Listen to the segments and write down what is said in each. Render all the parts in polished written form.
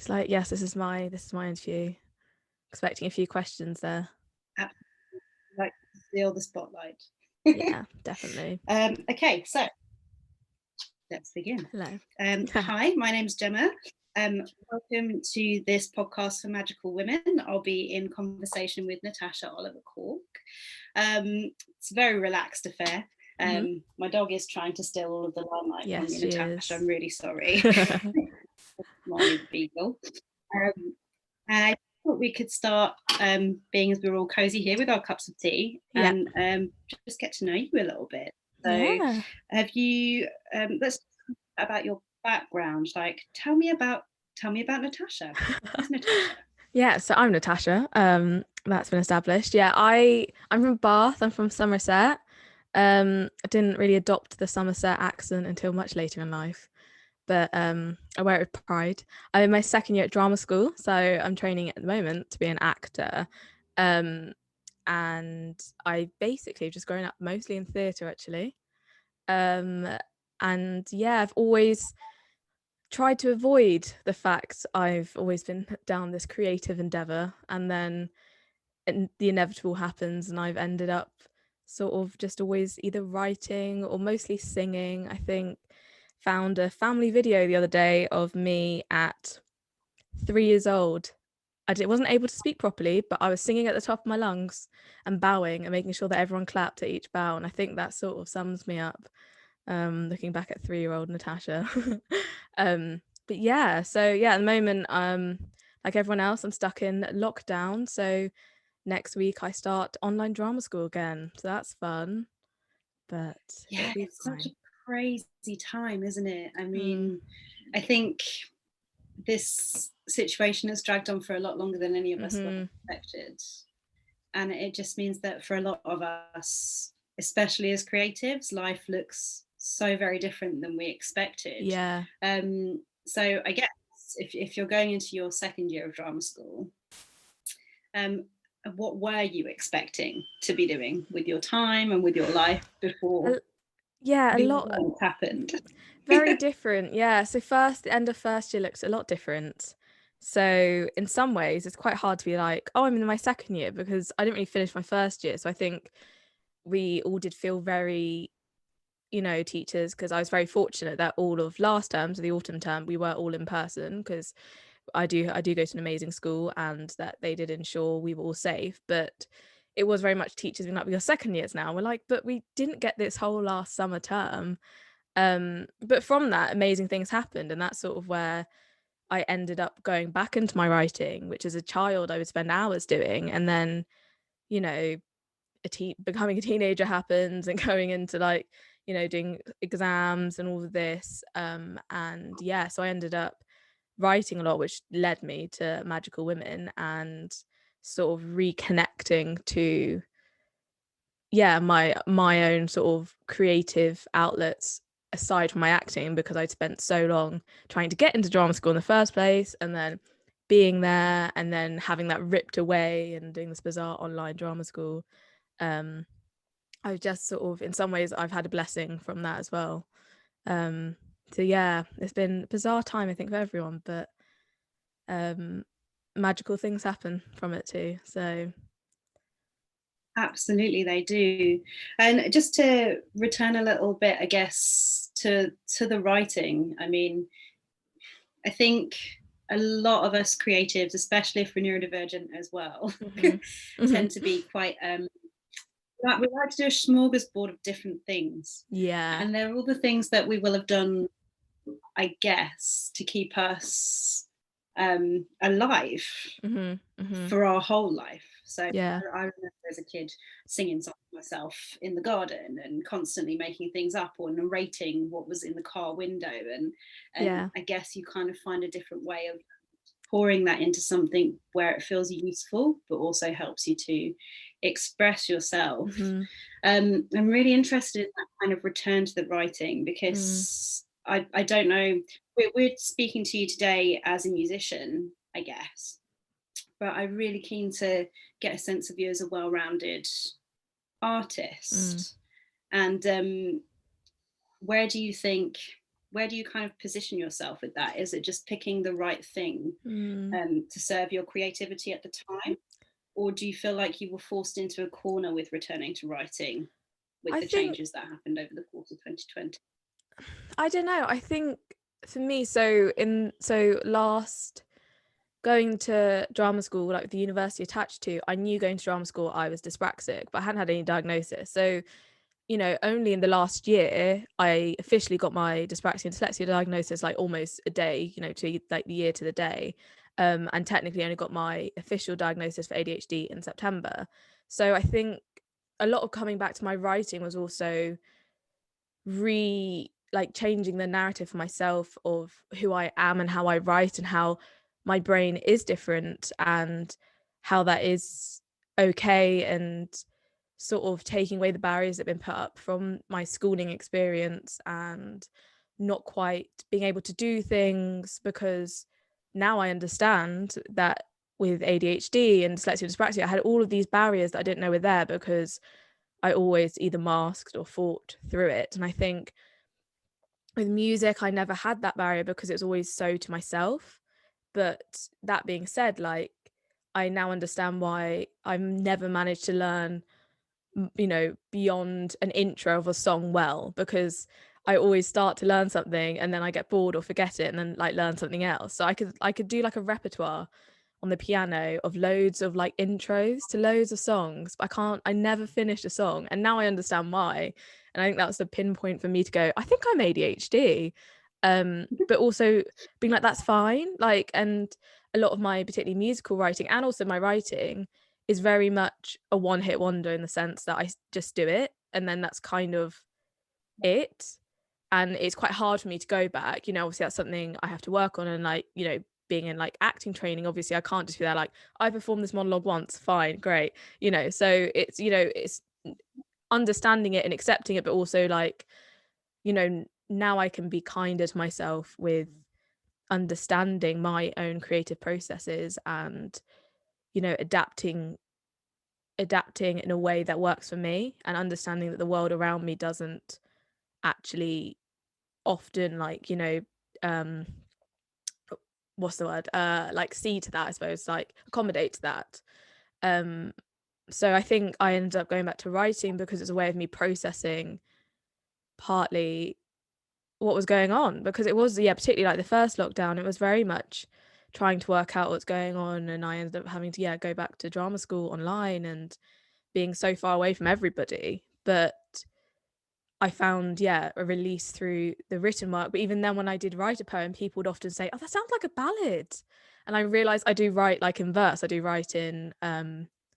He's like, yes, this is my interview. Expecting a few questions there. Absolutely. Like to steal the spotlight. Yeah, definitely. Okay, so let's begin. Hello. Hi, my name's Gemma. Welcome to this podcast for magical women. I'll be in conversation with Natasha Oliver Cork. It's a very relaxed affair. My dog is trying to steal all of the limelight from Yes, me, she Natasha. is. I'm really sorry. My beagle. And I thought we could start being as we're all cozy here with our cups of tea Yeah. and just get to know you a little bit. So Yeah. have you let's talk about your background. Like tell me about Natasha. Who's Natasha? Yeah, so I'm Natasha. That's been established. Yeah, I'm from Bath. I'm from Somerset. I didn't really adopt the Somerset accent until much later in life, but I wear it with pride. I'm in my second year at drama school, so I'm training at the moment to be an actor. And I basically have just grown up mostly in theatre, actually. And yeah, I've always tried to avoid the fact I've always been down this creative endeavor, and then the inevitable happens and I've ended up sort of just always either writing or mostly singing. I think found a family video the other day of me at 3 years old. Wasn't able to speak properly, but I was singing at the top of my lungs and bowing and making sure that everyone clapped at each bow, and I think that sort of sums me up, looking back at 3-year-old Natasha. But yeah, so yeah, at the moment, like everyone else, I'm stuck in lockdown. So next week I start online drama school again. So that's fun, but it'll Yeah, be it's such fine. a crazy time, isn't it? I Mm. mean, I think this situation has dragged on for a lot longer than any of us would have expected. And it just means that for a lot of us, especially as creatives, life looks so very different than we expected. Yeah. So I guess if you're going into your second year of drama school, what were you expecting to be doing with your time and with your life before Yeah, a these lot. events happened? Very different. Yeah. So the end of first year looks a lot different. So in some ways, it's quite hard to be like, oh, I'm in my second year, because I didn't really finish my first year. So I think we all did feel very, teachers, because I was very fortunate that all of last term, so the autumn term, we were all in person, because I do go to an amazing school, and that they did ensure we were all safe. But it was very much teachers being like, "Your second years now." We're like, "But we didn't get this whole last summer term." But from that, amazing things happened, and that's sort of where I ended up going back into my writing, which as a child I would spend hours doing, and then you know becoming a teenager happens, and going into like doing exams and all of this, and yeah, so I ended up writing a lot, which led me to Magical Women, and sort of reconnecting to my own sort of creative outlets aside from my acting, because I'd spent so long trying to get into drama school in the first place, and then being there and then having that ripped away and doing this bizarre online drama school. I've just sort of, in some ways, I've had a blessing from that as well. um so yeah, it's been a bizarre time, I think, for everyone, but um magical things happen from it too, so Absolutely, they do. And just to return a little bit, I guess, to the writing. I mean, I think a lot of us creatives, especially if we're neurodivergent as well, mhm. Mhm. tend to be quite we like to do a smorgasbord of different things. Yeah. And they're all the things that we will have done, I guess, to keep us alive Mhm. Mhm. for our whole life. So Yeah. I remember as a kid singing songs to myself in the garden and constantly making things up or narrating what was in the car window. And Yeah. I guess you kind of find a different way of pouring that into something where it feels useful, but also helps you to express yourself. Mhm. I'm really interested in that kind of return to the writing Mm. because I don't know, we're speaking to you today as a musician, I guess, but I'm really keen to get a sense of you as a well-rounded Mm. artist. And where do you think where do you kind of position yourself with that? Is it just picking the right thing to serve your creativity at the time, or do you feel like you were forced into a corner with returning to writing with the changes that happened over the course of 2020? I don't know. I think for me, last going to drama school, like the university attached to, I knew going to drama school I was dyspraxic, but I hadn't had any diagnosis. So, you know, only in the last year I officially got my dyspraxia and dyslexia diagnosis, like almost a day, you know, to like the year to the day. And technically only got my official diagnosis for ADHD in September. So I think a lot of coming back to my writing was also changing the narrative for myself of who I am and how I write and how my brain is different and how that is okay, and sort of taking away the barriers that have been put up from my schooling experience and not quite being able to do things, because now I understand that with ADHD and dyslexia and dyspraxia I had all of these barriers that I didn't know were there because I always either masked or fought through it. And I think with music I never had that barrier because it was always so to myself. But that being said, like, I now understand why I've never managed to learn, you know, beyond an intro of a song well, because I always start to learn something and then I get bored or forget it and then like learn something else. So I could do like a repertoire on the piano of loads of like intros to loads of songs, but I never finished a song. And now I understand why. And I think that's the pinpoint for me to go, I think I'm ADHD. But also being like, that's fine. Like, and a lot of my particularly musical writing and also my writing is very much a one-hit wonder in the sense that I just do it and then that's kind of it. And it's quite hard for me to go back, you know, obviously that's something I have to work on. And like, you know, being in like acting training, obviously I can't just be there like, I performed this monologue once, fine, great, you know. So it's, you know, it's understanding it and accepting it, but also like, you know, now I can be kinder to myself with understanding my own creative processes and, you know, adapting in a way that works for me, and understanding that the world around me doesn't actually often, like, you know, what's the word, like see to that, I suppose, like accommodate to that. So I think I ended up going back to writing because it's a way of me processing partly what was going on, because it was, yeah, particularly like the first lockdown, it was very much trying to work out what's going on, and I ended up having to, yeah, go back to drama school online and being so far away from everybody. But I found, yeah, a release through the written work. But even then, when I did write a poem, people would often say, oh, that sounds like a ballad. And I realized I do write like in verse, I do write in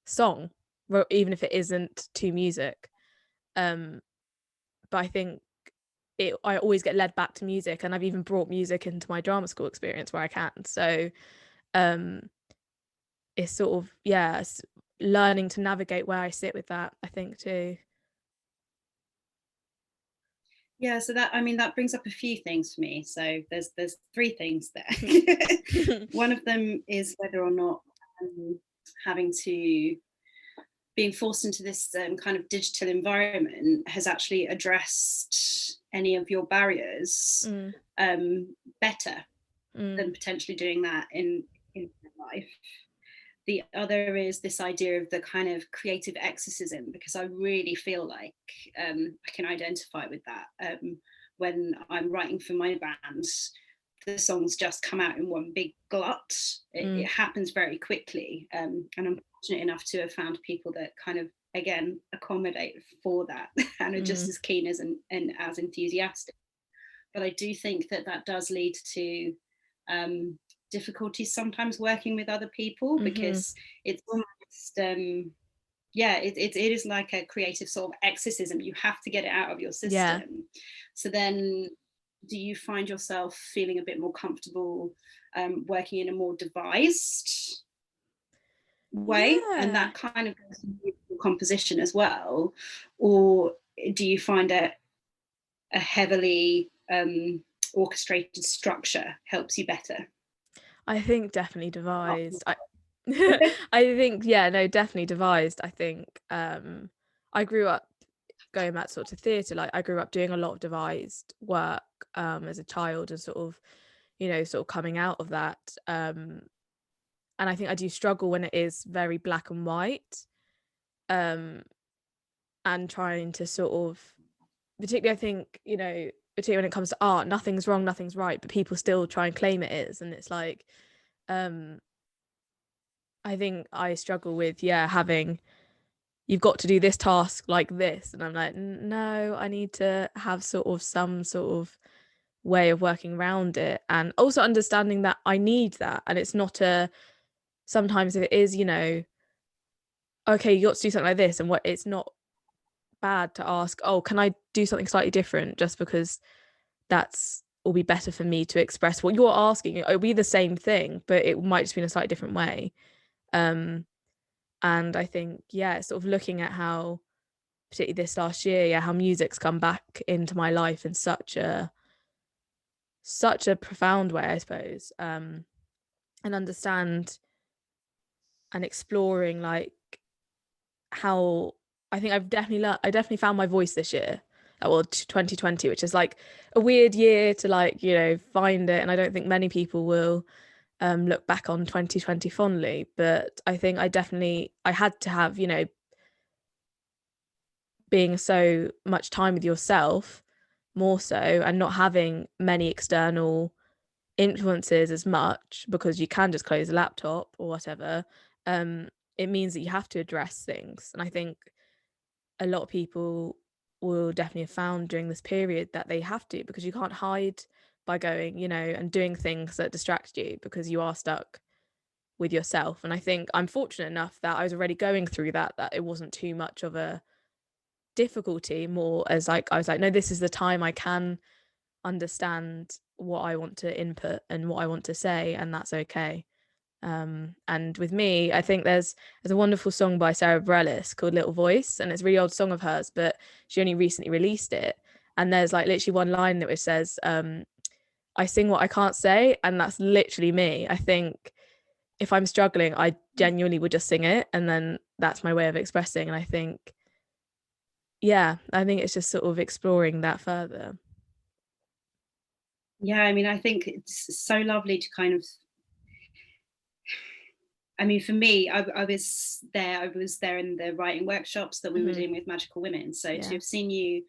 song, even if it isn't to music. But I think I always get led back to music, and I've even brought music into my drama school experience where I can. So it's sort of, yeah, learning to navigate where I sit with that, I think, too. Yeah, so that, I mean, that brings up a few things for me. So there's three things there. One of them is whether or not having to being forced into this kind of digital environment has actually addressed any of your barriers better than potentially doing that in life. The other is this idea of the kind of creative exorcism, because I really feel like I can identify with that. When I'm writing for my band, the songs just come out in one big glut. It happens very quickly. And I'm fortunate enough to have found people that kind of, again, accommodate for that and are just as keen as and as enthusiastic. But I do think that that does lead to difficulties sometimes working with other people, because it's almost it is like a creative sort of exorcism. You have to get it out of your system. Yeah. So then do you find yourself feeling a bit more comfortable working in a more devised way? Yeah. And that kind of goes to composition as well, or do you find a heavily orchestrated structure helps you better? I think definitely devised. I think, yeah, no, definitely devised. I think I grew up going back sort of theatre, like I grew up doing a lot of devised work, as a child, and sort of, you know, sort of coming out of that. And I think I do struggle when it is very black and white, and trying to sort of, particularly I think, you know, particularly when it comes to art, nothing's wrong, nothing's right, but people still try and claim it is. And it's like, I think I struggle with, having, you've got to do this task like this. And I'm like, no, I need to have sort of some sort of way of working around it. And also understanding that I need that. And it's not sometimes if it is, you know, okay, you got to do something like this, and what, it's not bad to ask, oh, can I do something slightly different, just because that's will be better for me to express what you're asking. It'll be the same thing, but it might just be in a slightly different way. And I think, sort of looking at how, particularly this last year, how music's come back into my life in such a profound way, I suppose, and understand and exploring, like, how I think I definitely found my voice this year, well, 2020, which is like a weird year to, like, you know, find it, and I don't think many people will look back on 2020 fondly, but I think I had to have, you know, being so much time with yourself more so, and not having many external influences as much, because you can just close a laptop or whatever. It means that you have to address things, and I think a lot of people will definitely have found during this period that they have to, because you can't hide by going, you know, and doing things that distract you, because you are stuck with yourself. And I think I'm fortunate enough that I was already going through that it wasn't too much of a difficulty, more as like I was like, no, this is the time I can understand what I want to input and what I want to say, and that's okay. And with me, I think there's a wonderful song by Sarah Bareilles called Little Voice, and it's a really old song of hers, but she only recently released it. And there's like literally one line that which says, I sing what I can't say, and that's literally me. I think if I'm struggling, I genuinely would just sing it, and then that's my way of expressing. And I think, I think it's just sort of exploring that further. Yeah, I mean, I think it's so lovely to kind of, I mean, for me, I was there in the writing workshops that we were doing with Magical Women. So to have seen you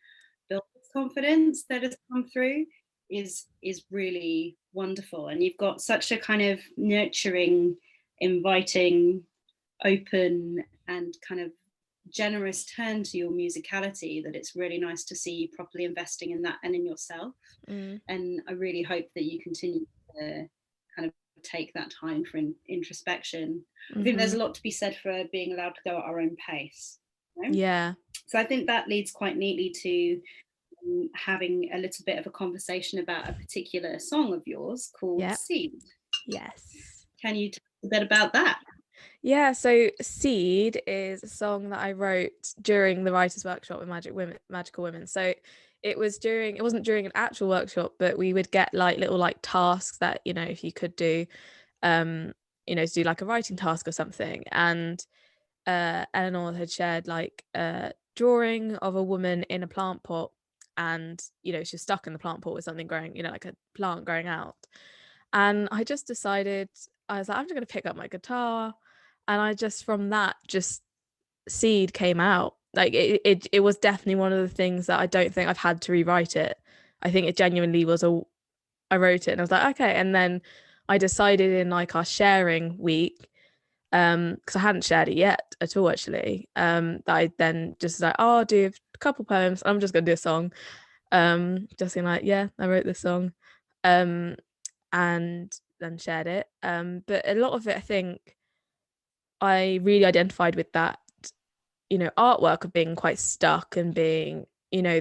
build this confidence that has come through is really wonderful. And you've got such a kind of nurturing, inviting, open, and kind of generous turn to your musicality, that it's really nice to see you properly investing in that and in yourself. And I really hope that you continue to kind of take that time for introspection. I think there's a lot to be said for being allowed to go at our own pace, you know? So I think that leads quite neatly to having a little bit of a conversation about a particular song of yours called Seed. Yes. Can you tell us a bit about that? Yeah, so Seed is a song that I wrote during the writers' workshop with Magical Women. So it wasn't during an actual workshop, but we would get like little like tasks that, you know, if you could do, you know, to do like a writing task or something. And Eleanor had shared like a drawing of a woman in a plant pot, and, you know, she's stuck in the plant pot with something growing, you know, like a plant growing out. And I just decided, I was like, I'm just going to pick up my guitar. And I just, from that, just Seed came out. Like it was definitely one of the things that I don't think I've had to rewrite it. I think it genuinely was I wrote it and I was like, okay. And then I decided in like our sharing week, because I hadn't shared it yet at all actually, that I then just like, oh, I'll do a couple poems. I'm just going to do a song. Just being like, yeah, I wrote this song. And then shared it. But a lot of it, I think I really identified with that, you know, artwork of being quite stuck and being, you know,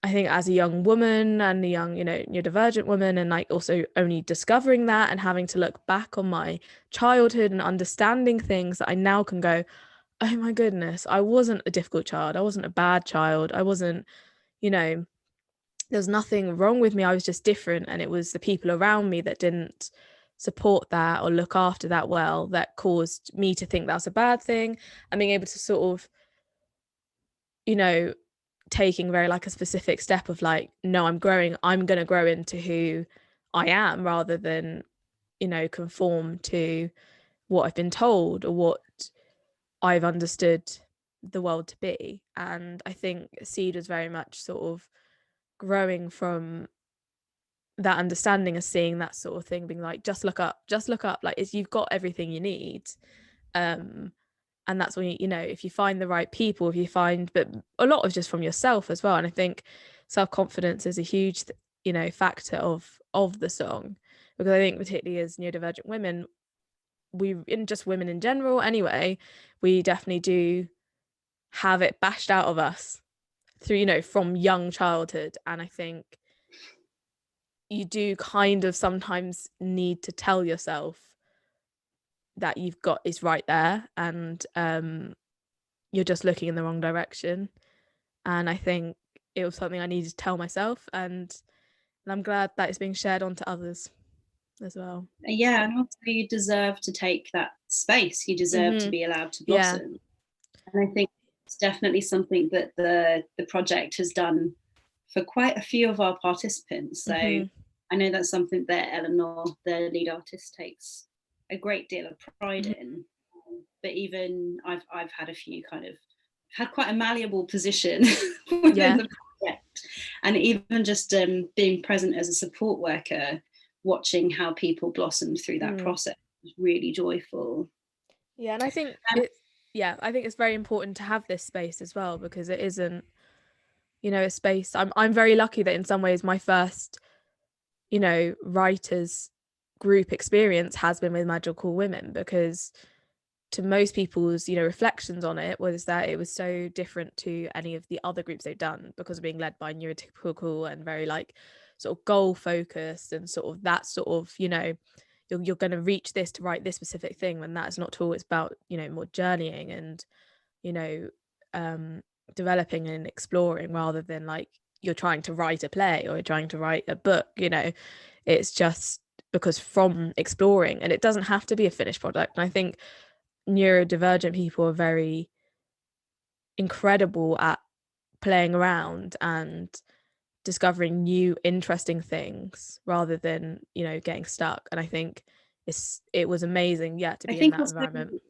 I think as a young woman and a young, you know, neurodivergent woman, and like also only discovering that and having to look back on my childhood and understanding things that I now can go, oh my goodness, I wasn't a difficult child. I wasn't a bad child. I wasn't, you know, there was nothing wrong with me. I was just different. And it was the people around me that didn't support that or look after that well, that caused me to think that was a bad thing. And being able to sort of, you know, taking very like a specific step of like, no, I'm going to grow into who I am, rather than, you know, conform to what I've been told or what I've understood the world to be. And I think Seed was very much sort of growing from that understanding of seeing that sort of thing, being like, just look up, like you've got everything you need. And that's when you know, if you find the right people, if you find, but a lot of just from yourself as well. And I think self-confidence is a huge you know, factor of the song, because I think particularly as neurodivergent women, we, in just women in general anyway, we definitely do have it bashed out of us through, you know, from young childhood. And I think you do kind of sometimes need to tell yourself that you've got is right there, and you're just looking in the wrong direction. And I think it was something I needed to tell myself, and I'm glad that it's being shared on to others as well. Yeah, and also you deserve to take that space. You deserve to be allowed to blossom. And I think it's definitely something that the project has done for quite a few of our participants. So I know that's something that Eleanor, the lead artist, takes a great deal of pride in. But even I've had a few kind of had quite a malleable position within the project, and even just being present as a support worker, watching how people blossomed through that process was really joyful. Yeah, and I think I think it's very important to have this space as well, because it isn't, you know, a space. I'm very lucky that in some ways my first, you know, writers group experience has been with Magical Women, because to most people's, you know, reflections on it was that it was so different to any of the other groups they've done, because of being led by neurotypical and very like sort of goal focused, and sort of that sort of, you know, you're going to reach this to write this specific thing, when that's not at all. It's about, you know, more journeying and, you know, developing and exploring, rather than like you're trying to write a play or you're trying to write a book. You know, it's just because from exploring, and it doesn't have to be a finished product. And I think neurodivergent people are very incredible at playing around and discovering new interesting things, rather than, you know, getting stuck. And I think it was amazing to be in that environment.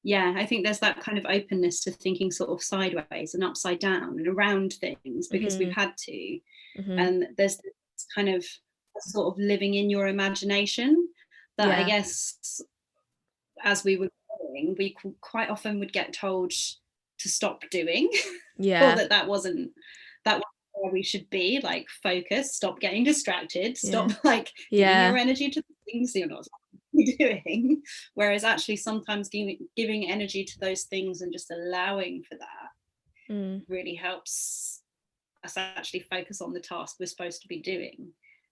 I think there's that kind of openness to thinking sort of sideways and upside down and around things, because we've had to. And there's this kind of sort of living in your imagination that I guess as we were growing, we quite often would get told to stop doing, or that wasn't where we should be. Like, focus, stop getting distracted, stop like giving your energy to things you're not doing. Whereas actually sometimes giving energy to those things and just allowing for that really helps us actually focus on the task we're supposed to be doing.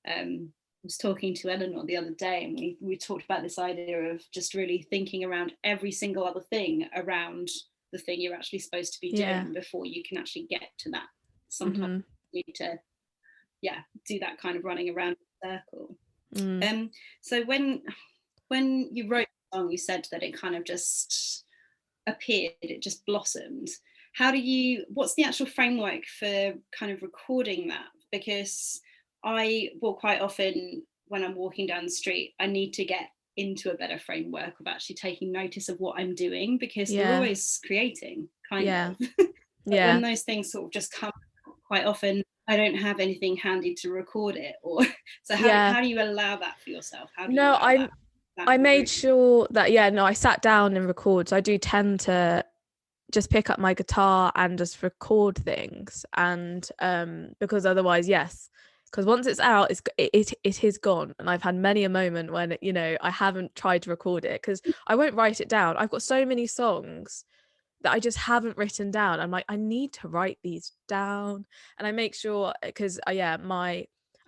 I was talking to Eleanor the other day, and we talked about this idea of just really thinking around every single other thing around the thing you're actually supposed to be doing before you can actually get to that. Sometimes you need to do that kind of running around the circle. So when you wrote the song, you said that it kind of just appeared, it just blossomed. What's the actual framework for kind of recording that? Because quite often when I'm walking down the street, I need to get into a better framework of actually taking notice of what I'm doing, because we're always creating kind of. But when those things sort of just come, quite often I don't have anything handy to record it, or so how do you allow that for yourself? I made sure that I sat down and record. So I do tend to just pick up my guitar and just record things, and because otherwise because once it's out, it is gone. And I've had many a moment when, you know, I haven't tried to record it because I won't write it down. I've got so many songs that I just haven't written down. I'm like, I need to write these down. And I make sure, because I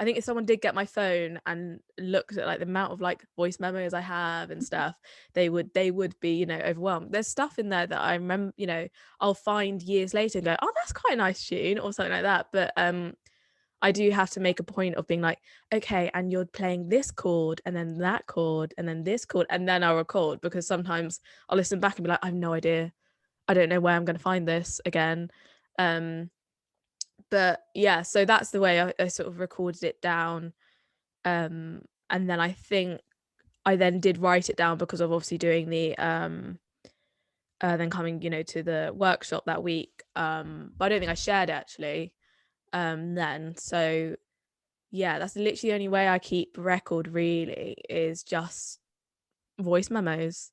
think if someone did get my phone and looked at like the amount of like voice memos I have and stuff, they would be, you know, overwhelmed. There's stuff in there that I remember, you know, I'll find years later and go, oh, that's quite a nice tune or something like that. But I do have to make a point of being like, okay, and you're playing this chord and then that chord and then this chord, and then I'll record, because sometimes I'll listen back and be like, I have no idea. I don't know where I'm going to find this again. But yeah, so that's the way I sort of recorded it down. And then I think I then did write it down because of obviously doing the then coming, to the workshop that week. But I don't think I shared it actually then. So yeah, that's literally the only way I keep record really, is just voice memos.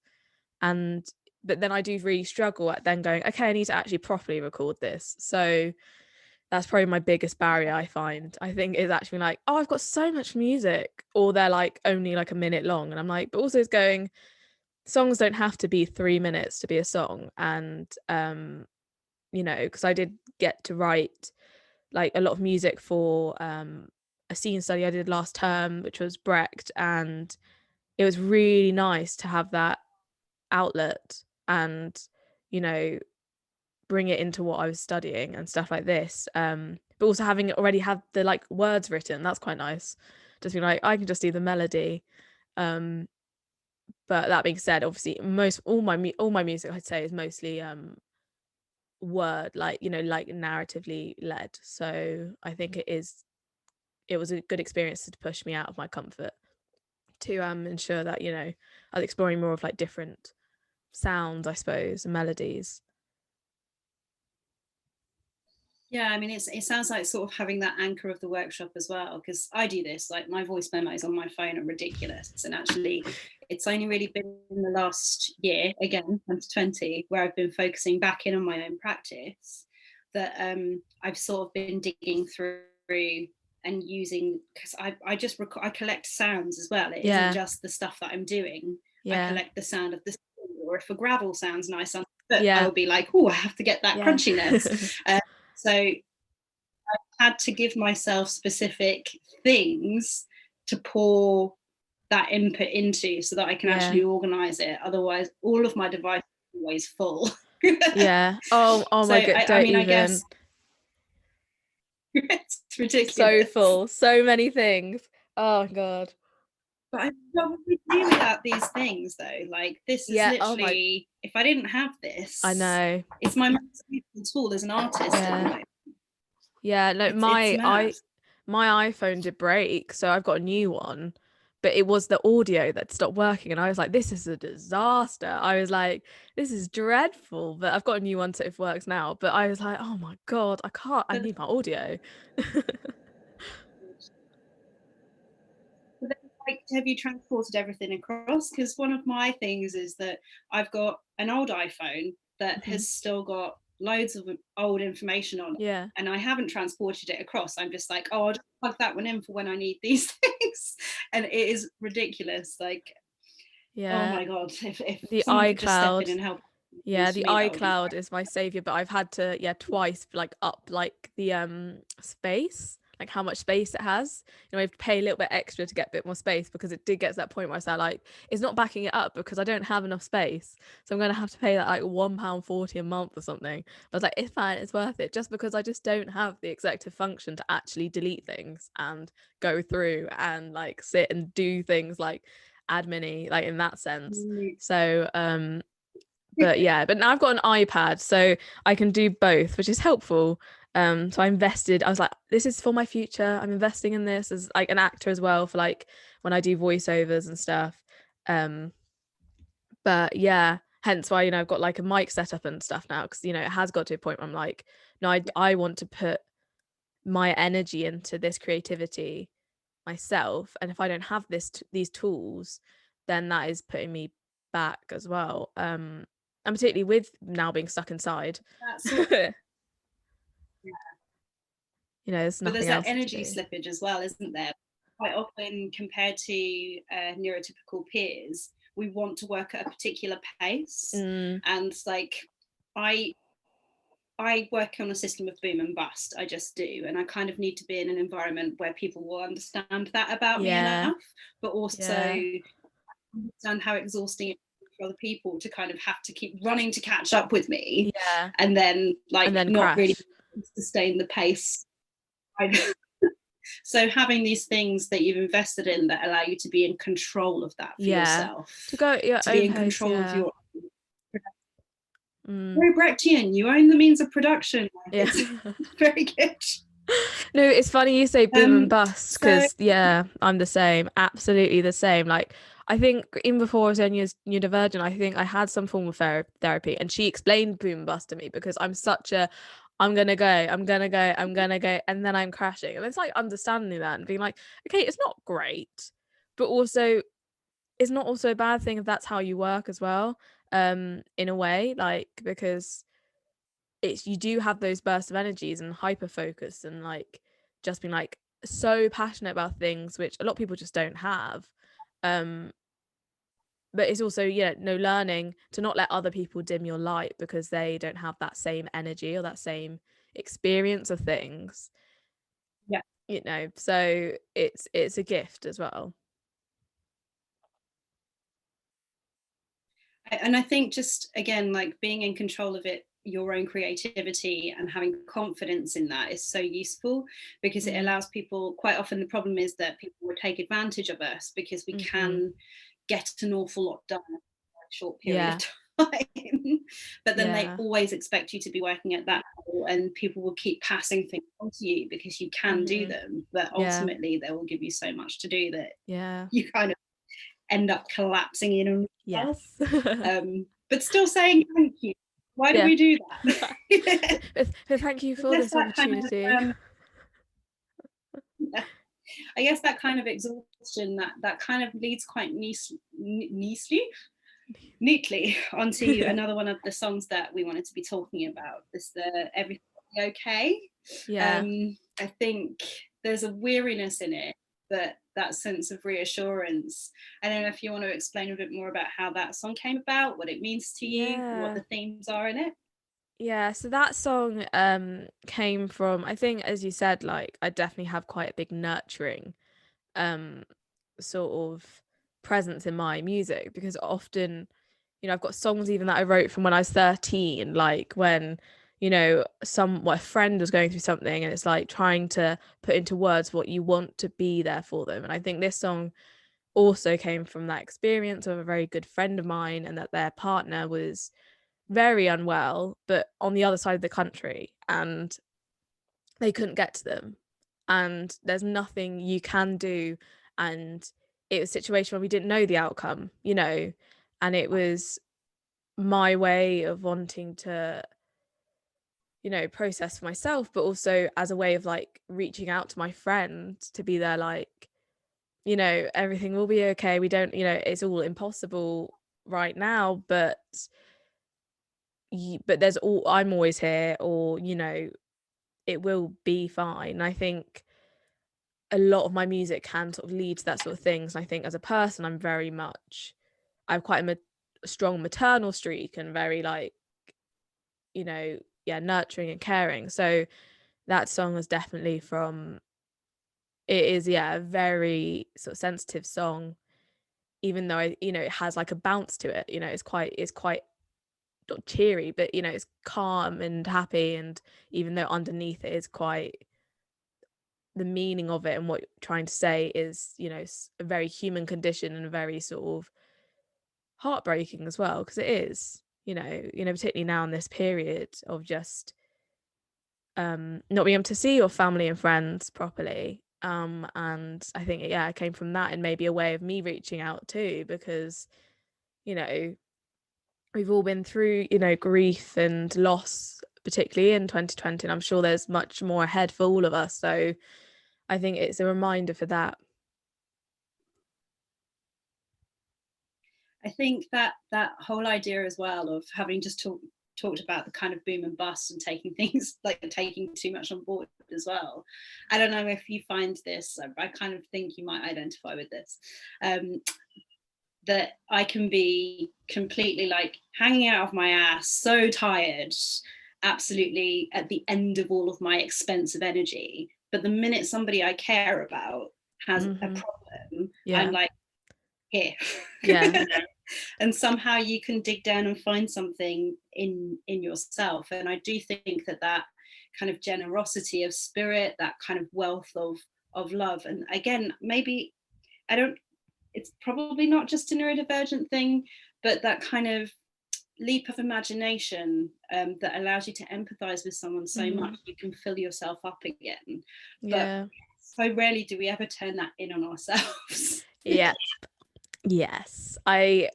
But then I do really struggle at then going, okay, I need to actually properly record this. So that's probably my biggest barrier, I find. I think is actually like, oh, I've got so much music, or they're like only like a minute long, and I'm like, but also it's going, songs don't have to be 3 minutes to be a song. And because I did get to write like a lot of music for a scene study I did last term, which was Brecht, and it was really nice to have that outlet and bring it into what I was studying and stuff like this. But also having it already have the like words written, that's quite nice. Just being like, I can just do the melody. But that being said, obviously all my music I'd say is mostly word, like like narratively led. So I think it was a good experience to push me out of my comfort, to ensure that I was exploring more of like different sounds, I suppose, and melodies. Yeah, I mean, it sounds like sort of having that anchor of the workshop as well, because I do this, like my voice memos on my phone are ridiculous. And actually, it's only really been in the last year, again, 2020, where I've been focusing back in on my own practice, that I've sort of been digging through and using, because I collect sounds as well. It isn't just the stuff that I'm doing. I collect the sound of the sea, or if a gravel sounds nice on the foot, I will be like, oh, I have to get that crunchiness. So I had to give myself specific things to pour that input into so that I can actually organize it. Otherwise, all of my devices are always full. Yeah. Oh so my god. I guess it's ridiculous. So full. So many things. Oh god. But I probably do without these things though. Like this is literally, if I didn't have this, I know, it's my most useful tool as an artist. Yeah, no, my iPhone did break, so I've got a new one, but it was the audio that stopped working, and I was like, this is a disaster. I was like, this is dreadful. But I've got a new one, so it works now. But I was like, oh my god, I need my audio. Like, have you transported everything across? Because one of my things is that I've got an old iPhone that has still got loads of old information on it, and I haven't transported it across. I'm just like, oh, I'll just plug that one in for when I need these things. And it is ridiculous. Like, oh my god, if the someone could just step in and help. Yeah, the iCloud is my savior, but I've had to twice like up like the space, like how much space it has. I have to pay a little bit extra to get a bit more space, because it did get to that point where I said like, it's not backing it up because I don't have enough space, so I'm gonna have to pay that like £1.40 a month or something. I was like, it's fine, it's worth it, just because I just don't have the executive function to actually delete things and go through and like sit and do things like admin-y, like in that sense. So but now I've got an iPad, so I can do both, which is helpful. So I was like, this is for my future. I'm investing in this as like an actor as well, for like when I do voiceovers and stuff. But yeah, hence why I've got like a mic set up and stuff now, because it has got to a point where I'm like, no, I want to put my energy into this creativity myself, and if I don't have these tools, then that is putting me back as well. And particularly with now being stuck inside. There's nothing there's else that energy slippage as well, isn't there? Quite often, compared to neurotypical peers, we want to work at a particular pace. And like I work on a system of boom and bust. I just do. And I kind of need to be in an environment where people will understand that about me enough, but also understand how exhausting it is for other people to kind of have to keep running to catch up with me. And then not crash. Really sustain the pace. So having these things that you've invested in that allow you to be in control of that for yourself, to go at your to be in control of your Very Brechtian, you own the means of production. Yeah. It's very good. No, it's funny you say boom and bust, So because yeah, I'm the same, absolutely the same. Like, I think even before I was neurodivergent, I think I had some form of therapy, and she explained boom and bust to me, because I'm such a I'm gonna go, I'm gonna go, I'm gonna go, and then I'm crashing. And it's like understanding that and being like, okay, it's not great, but also it's not also a bad thing if that's how you work as well. In a way, like, because it's you do have those bursts of energies and hyper focus and like just being like so passionate about things which a lot of people just don't have. um but it's also, yeah, no, learning to not let other people dim your light because they don't have that same energy or that same experience of things, yeah, you know. So it's a gift as well. and I think just again, like being in control of it, your own creativity and having confidence in that is so useful, because it allows people, quite often the problem is that people will take advantage of us because we can get an awful lot done in a short period Yeah, of time. But then they yeah. always expect you to be working at that level, and people will keep passing things on to you because you can do them, but Yeah, ultimately they will give you so much to do that yeah, you kind of end up collapsing in on yourself. yes. But still saying thank you. Why do Yeah. we do that? But thank you I for guess this that kind of opportunity. I guess that kind of exhaustion, that kind of leads quite neatly onto another one of the songs that we wanted to be talking about. This the Everything Will Be Okay. Yeah. I think there's a weariness in it, but that sense of reassurance. I don't know if you want to explain a bit more about how that song came about, what it means to you, what Yeah. the themes are in it. Yeah, so that song came from, I think, as you said, like I definitely have quite a big nurturing um sort of presence in my music, because often, you know, I've got songs even that I wrote from when I was 13, like when, you know, a friend was going through something, and it's like trying to put into words what you want to be there for them. And I think this song also came from that experience of a very good friend of mine, and that their partner was very unwell but on the other side of the country, and they couldn't get to them, and there's nothing you can do. And it was a situation where we didn't know the outcome, you know, and it was my way of wanting to, you know, process for myself, but also as a way of like reaching out to my friend to be there, like, you know, everything will be okay, we don't, you know, it's all impossible right now, but there's all, I'm always here, or, you know, it will be fine. And I think a lot of my music can sort of lead to that sort of things. And I think as a person, I have quite a strong maternal streak, and very like, you know, yeah, nurturing and caring. So that song is definitely from, it is, yeah, a very sort of sensitive song, even though you know, it has like a bounce to it, you know, it's quite not cheery, but you know, it's calm and happy. And even though underneath it is quite, the meaning of it and what you're trying to say is, you know, a very human condition, and a very sort of heartbreaking as well, because it is, you know, particularly now in this period of just not being able to see your family and friends properly. And I think, yeah, it came from that, and maybe a way of me reaching out too, because, you know, we've all been through, you know, grief and loss, particularly in 2020, and I'm sure there's much more ahead for all of us. So I think it's a reminder for that. I think that whole idea as well of having just talked about the kind of boom and bust and taking things like taking too much on board as well. I don't know if you find this, I kind of think you might identify with this, that I can be completely like hanging out of my ass, so tired, absolutely at the end of all of my expensive energy. But the minute somebody I care about has a problem, I'm Yeah. like, here. Yeah. And somehow you can dig down and find something in yourself. And I do think that kind of generosity of spirit, that kind of wealth of love, and again, maybe I don't, it's probably not just a neurodivergent thing, but that kind of leap of imagination that allows you to empathize with someone so much you can fill yourself up again. But Yeah. so rarely do we ever turn that in on ourselves. Yeah. Yes.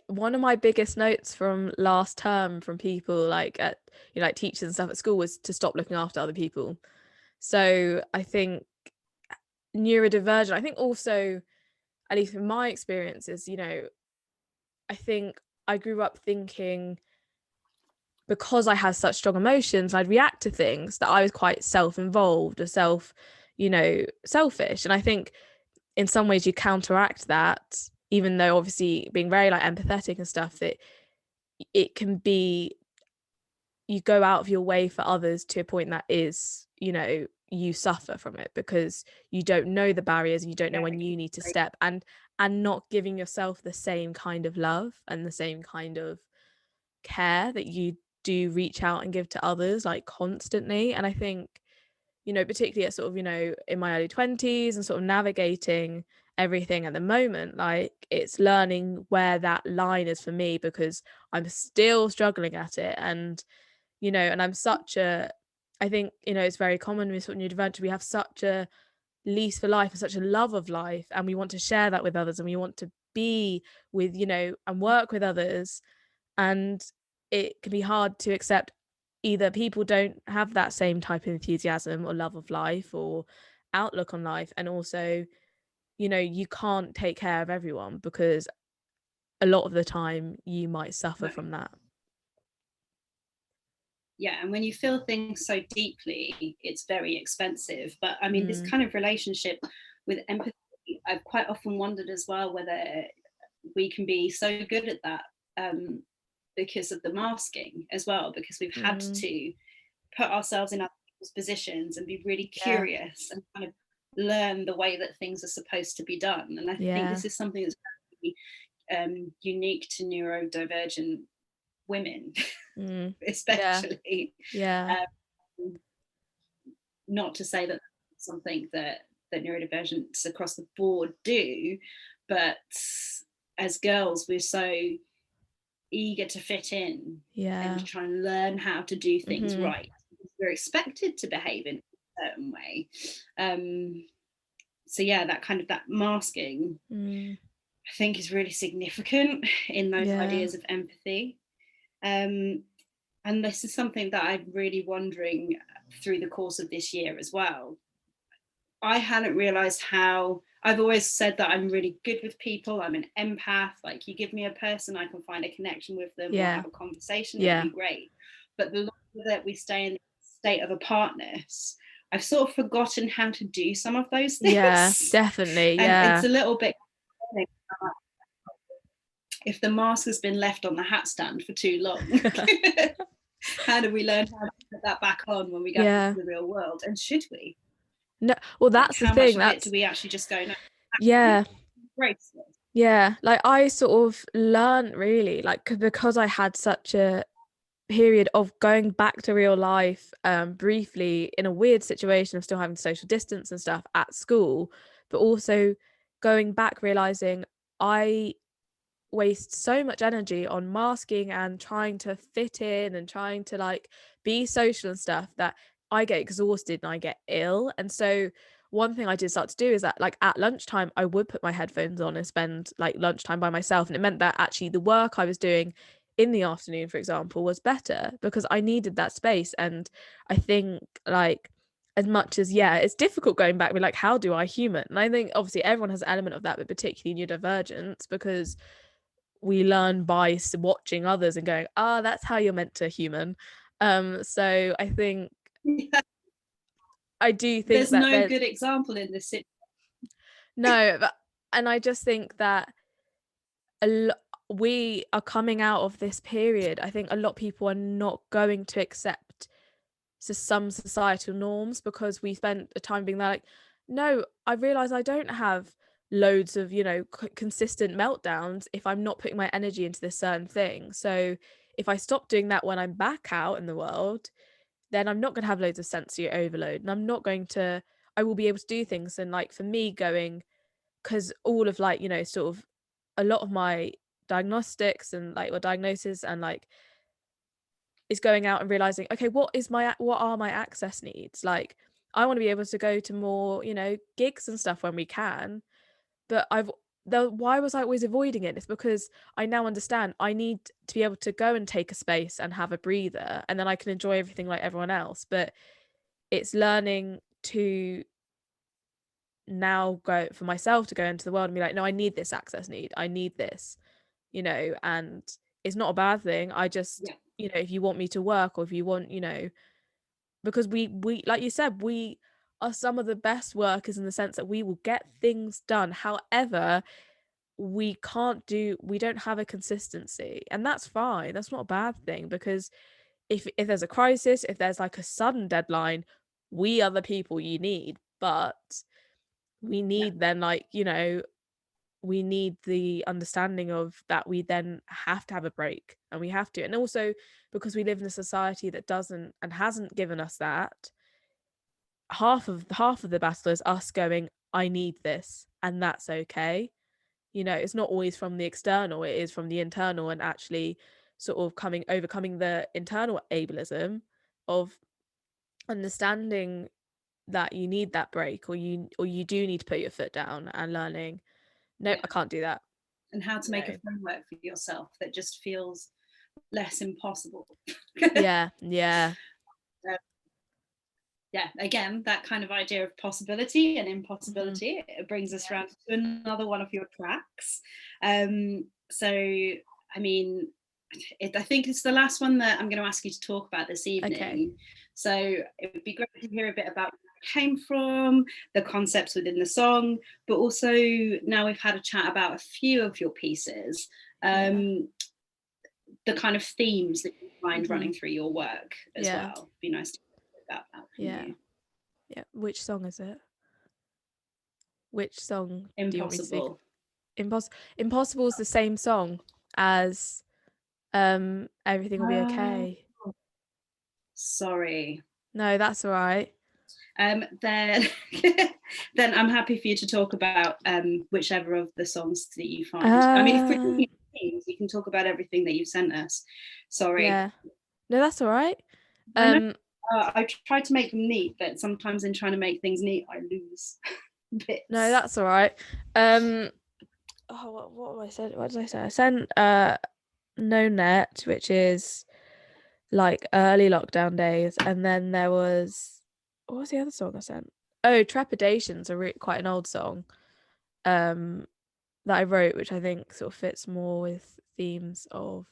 One of my biggest notes from last term from people like at like teachers and stuff at school was to stop looking after other people. So I think neurodivergent, I think also, at least in my experiences, I think I grew up thinking because I had such strong emotions, I'd react to things that I was quite self-involved or selfish. And I think in some ways you counteract that, even though obviously being very like empathetic and stuff, that it can be, you go out of your way for others to a point that is, you suffer from it because you don't know the barriers and you don't know when you need to step, and not giving yourself the same kind of love and the same kind of care that you do reach out and give to others like constantly. And I think, particularly at sort of, in my early 20s and sort of navigating everything at the moment, like it's learning where that line is for me, because I'm still struggling at it. And and I think it's very common with sort of neurodivergent, we have such a lease for life and such a love of life, and we want to share that with others, and we want to be with and work with others. And it can be hard to accept either people don't have that same type of enthusiasm or love of life or outlook on life, and also you can't take care of everyone, because a lot of the time you might suffer from that. Yeah, and when you feel things so deeply, it's very expensive. But I mean, this kind of relationship with empathy, I've quite often wondered as well whether we can be so good at that because of the masking as well, because we've had to put ourselves in other people's positions and be really curious and kind of learn the way that things are supposed to be done. And I think this is something that's very unique to neurodivergent women, especially. Not to say that something that neurodivergents across the board do, but as girls, we're so eager to fit in and to try and learn how to do things right. We're expected to behave in a certain way. So yeah, that masking, I think, is really significant in those ideas of empathy. And this is something that I'm really wondering through the course of this year as well. I hadn't realized how, I've always said that I'm really good with people. I'm an empath. Like, you give me a person, I can find a connection with them, or have a conversation, it'll be great. But the longer that we stay in the state of apartness, I've sort of forgotten how to do some of those things. Yeah, definitely. And it's a little bit, if the mask has been left on the hat stand for too long, how do we learn how to put that back on when we go into the real world? And should we? No, well, that's like, the thing. That's, do we actually just go, no? Yeah, like I sort of learned really, like, because I had such a period of going back to real life briefly in a weird situation of still having social distance and stuff at school, but also going back realizing I waste so much energy on masking and trying to fit in and trying to like be social and stuff, that I get exhausted and I get ill. And so one thing I did start to do is that, like, at lunchtime I would put my headphones on and spend like lunchtime by myself, and it meant that actually the work I was doing in the afternoon, for example, was better because I needed that space. And I think, like, as much as it's difficult going back, we're like, how do I human? And I think obviously everyone has an element of that, but particularly neurodivergence, because we learn by watching others and going, that's how you're meant to human. So I think I do think there's no good example in this situation. No, and I just think that we are coming out of this period. I think a lot of people are not going to accept some societal norms, because we spent a time being there like, no, I realize I don't have loads of consistent meltdowns if I'm not putting my energy into this certain thing. So if I stop doing that when I'm back out in the world, then I'm not going to have loads of sensory overload, and I will be able to do things. And like for me, going, because all of sort of a lot of my diagnostics and diagnosis and is going out and realizing, okay, what are my access needs? Like, I want to be able to go to more, gigs and stuff when we can, but why was I always avoiding it? It's because I now understand I need to be able to go and take a space and have a breather, and then I can enjoy everything like everyone else. But it's learning to now go for myself to go into the world and be like, no, I need this access need. I need this, and it's not a bad thing. I just, if you want me to work, or if you want, because we like you said, we are some of the best workers in the sense that we will get things done. However, we don't have a consistency, and that's fine. That's not a bad thing, because if there's a crisis, if there's like a sudden deadline, we are the people you need. But we need then, like, we need the understanding of that we then have to have a break, and we have to. And also, because we live in a society that doesn't and hasn't given us that, half of the battle is us going, I need this, and that's okay. It's not always from the external, it is from the internal, and actually sort of overcoming the internal ableism of understanding that you need that break, or you do need to put your foot down, and learning, no, I can't do that. And how to make a framework for yourself that just feels less impossible. Yeah. Again, that kind of idea of possibility and impossibility, it brings us around to another one of your tracks. So, I mean, I think it's the last one that I'm going to ask you to talk about this evening. Okay. So it would be great to hear a bit about where it came from, the concepts within the song, but also now we've had a chat about a few of your pieces, the kind of themes that you find running through your work as well. It'd be nice to hear about that from you. Yeah. Which song is it? Which song Impossible. do you want me to speak? Impossible is the same song as Everything Will Be Okay. Sorry. No, that's all right. Then I'm happy for you to talk about whichever of the songs that you find. I mean, if you can talk about everything that you sent us. Sorry. Yeah. No, that's all right. I try to make them neat, but sometimes in trying to make things neat, I lose bits. No, that's all right. What have I said? What did I say? I sent No Net, which is like early lockdown days, and then there was, what was the other song I sent? Oh, Trepidation's quite an old song that I wrote, which I think sort of fits more with themes of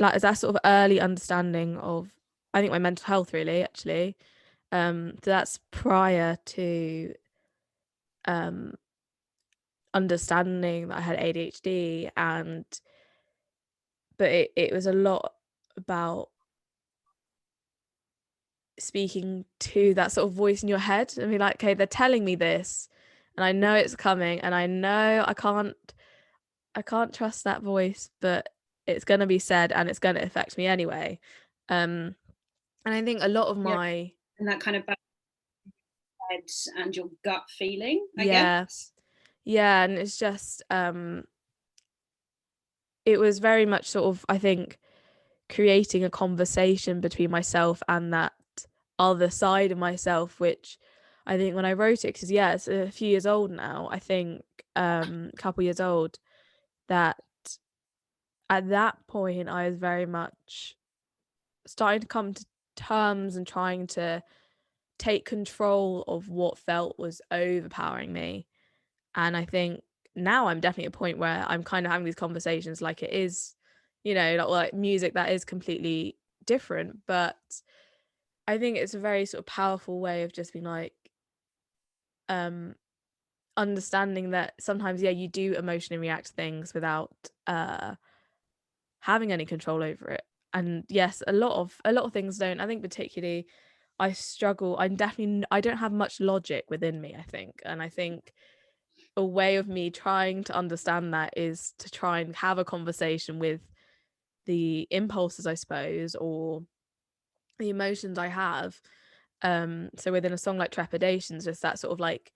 like that sort of early understanding of, I think, my mental health, really, actually. So that's prior to understanding that I had ADHD, but it was a lot about speaking to that sort of voice in your head. I mean, like, okay, they're telling me this, and I know it's coming, and I know I can't trust that voice, but it's going to be said, and it's going to affect me anyway. And I think a lot of my and that kind of head and your gut feeling, I guess. Yeah, and it's just it was very much sort of, I think, creating a conversation between myself and that other side of myself, which I think when I wrote it, because it's a few years old now, I think a couple years old, that at that point I was very much starting to come to terms and trying to take control of what felt was overpowering me. And I think now I'm definitely at a point where I'm kind of having these conversations like it is, like music that is completely different. But I think it's a very sort of powerful way of just being like, understanding that sometimes, you do emotionally react to things without having any control over it. And yes, a lot of things don't. I think particularly I struggle. I don't have much logic within me, I think. And I think a way of me trying to understand that is to try and have a conversation with the impulses, I suppose, or the emotions I have. So within a song like Trepidations, just that sort of like,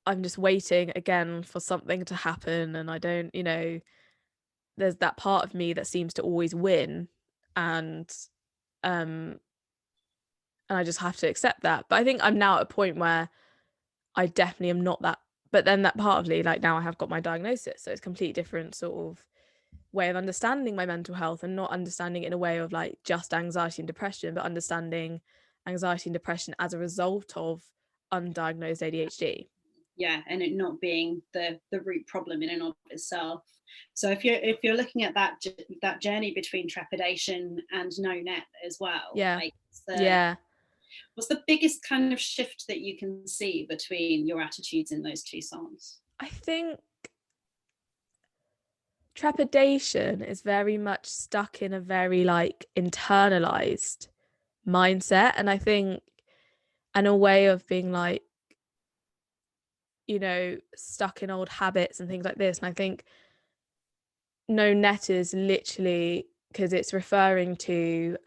I'm just waiting again for something to happen, and I don't, there's that part of me that seems to always win, and I just have to accept that. But I think I'm now at a point where I definitely am not that. But then that part of me, like, now I have got my diagnosis, so it's a completely different sort of way of understanding my mental health, and not understanding it in a way of like just anxiety and depression, but understanding anxiety and depression as a result of undiagnosed ADHD. Yeah, and it not being the root problem in and of itself. So if you're looking at that journey between trepidation and no net as well, Yeah. like Yeah. what's the biggest kind of shift that you can see between your attitudes in those two songs? I think trepidation is very much stuck in a very like internalized mindset, and I think, and a way of being like, you know, stuck in old habits and things like this. And I think no net is literally, because it's referring to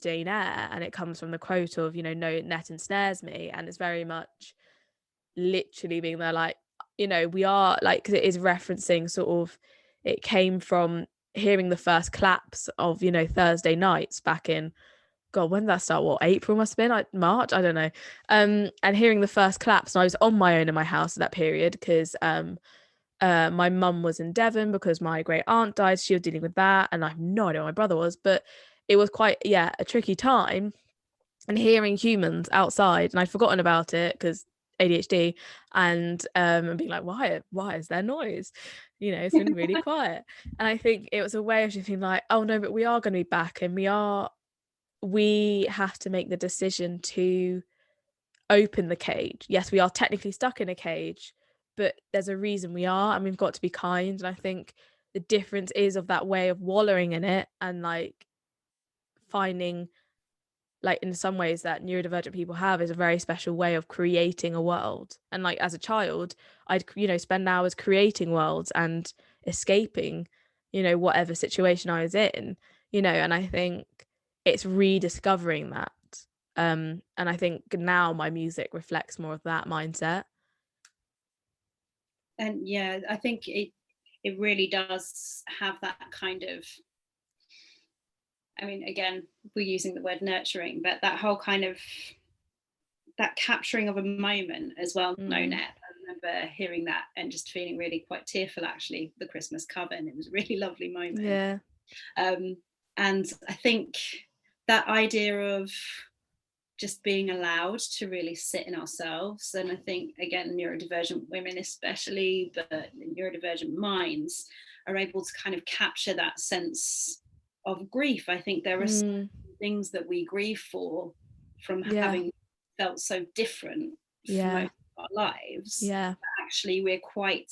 Jane Eyre, and it comes from the quote of, you know, no net ensnares me, and it's very much literally being there like, you know, we are like, because it is referencing sort of, it came from hearing the first claps of, you know, Thursday nights back in, God, when did that start? What, April must have been, like March, I don't know. And hearing the first claps, and I was on my own in my house at that period, because my mum was in Devon because my great aunt died. She was dealing with that, and I have no idea where my brother was, but it was quite, yeah, a tricky time. And hearing humans outside, and I'd forgotten about it because ADHD, and being like, why is there noise? You know, it's been really quiet. And I think it was a way of just being like, oh no, but we are going to be back, and we have to make the decision to open the cage. Yes, we are technically stuck in a cage, but there's a reason we are, and we've got to be kind. And I think the difference is of that way of wallowing in it, and like finding, like, in some ways that neurodivergent people have, is a very special way of creating a world. And like as a child, I'd, you know, spend hours creating worlds and escaping, you know, whatever situation I was in, you know. And I think it's rediscovering that, and I think now my music reflects more of that mindset. And yeah, I think it really does have that kind of, I mean, again, we're using the word nurturing, but that whole kind of, that capturing of a moment as well. No net. I remember hearing that and just feeling really quite tearful, actually, the Christmas cover, and it was a really lovely moment. Yeah. And I think that idea of just being allowed to really sit in ourselves, and I think, again, neurodivergent women especially, but neurodivergent minds are able to kind of capture that sense of grief. I think there are some things that we grieve for from having felt so different for most of our lives. Yeah. Actually, we're quite,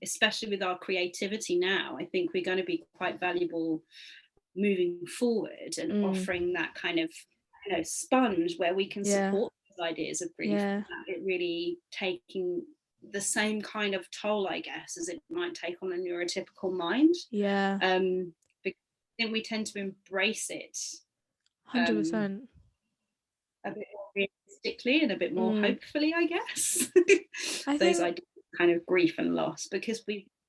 especially with our creativity now, I think we're going to be quite valuable moving forward, and offering that kind of, you know, sponge where we can support those ideas of grief, it really taking the same kind of toll, I guess, as it might take on a neurotypical mind. Because I think we tend to embrace it 100%. a bit more realistically and a bit more hopefully, I guess. I those think, ideas of kind of grief and loss, because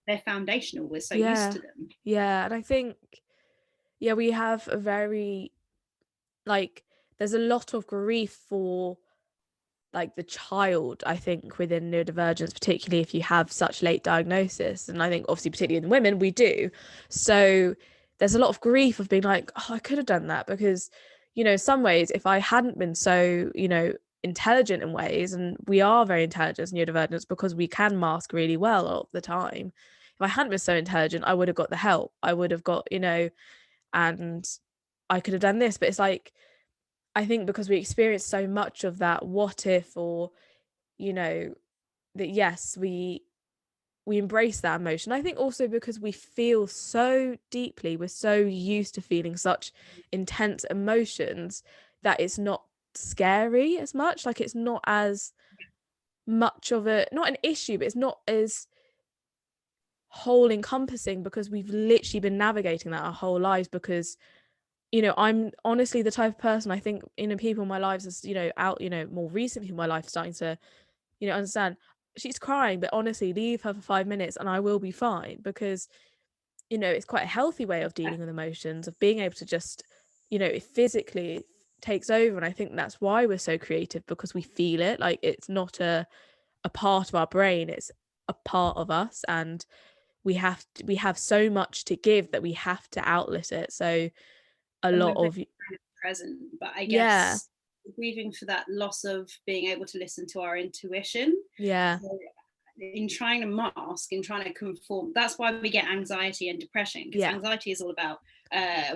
they're foundational, we're so used to them. And I think, we have a very, like, there's a lot of grief for like the child, I think, within neurodivergence, particularly if you have such late diagnosis. And I think obviously particularly in women we do. So there's a lot of grief of being like, oh, I could have done that, because, you know, in some ways, if I hadn't been so, you know, intelligent in ways, and we are very intelligent as neurodivergents because we can mask really well all the time. If I hadn't been so intelligent, I would have got the help, I would have got, you know, and I could have done this. But it's like, I think because we experience so much of that what if, or, you know, that yes, we embrace that emotion. I think also because we feel so deeply, we're so used to feeling such intense emotions, that it's not scary as much. Like, it's not as much of a, not an issue, but it's not as whole encompassing, because we've literally been navigating that our whole lives. Because, you know, I'm honestly the type of person, I think, you know, people in my lives is, you know, out, you know, more recent people in my life starting to, you know, understand, she's crying, but honestly, leave her for 5 minutes and I will be fine. Because you know, it's quite a healthy way of dealing with emotions, of being able to just, you know, it physically takes over. And I think that's why we're so creative, because we feel it. Like, it's not a part of our brain, it's a part of us, and we have so much to give that we have to outlet it. So a And lot we're very of kind of present, but I yeah, guess grieving for that loss of being able to listen to our intuition. yeah, So in trying to mask, in trying to conform, that's why we get anxiety and depression, because yeah, anxiety is all about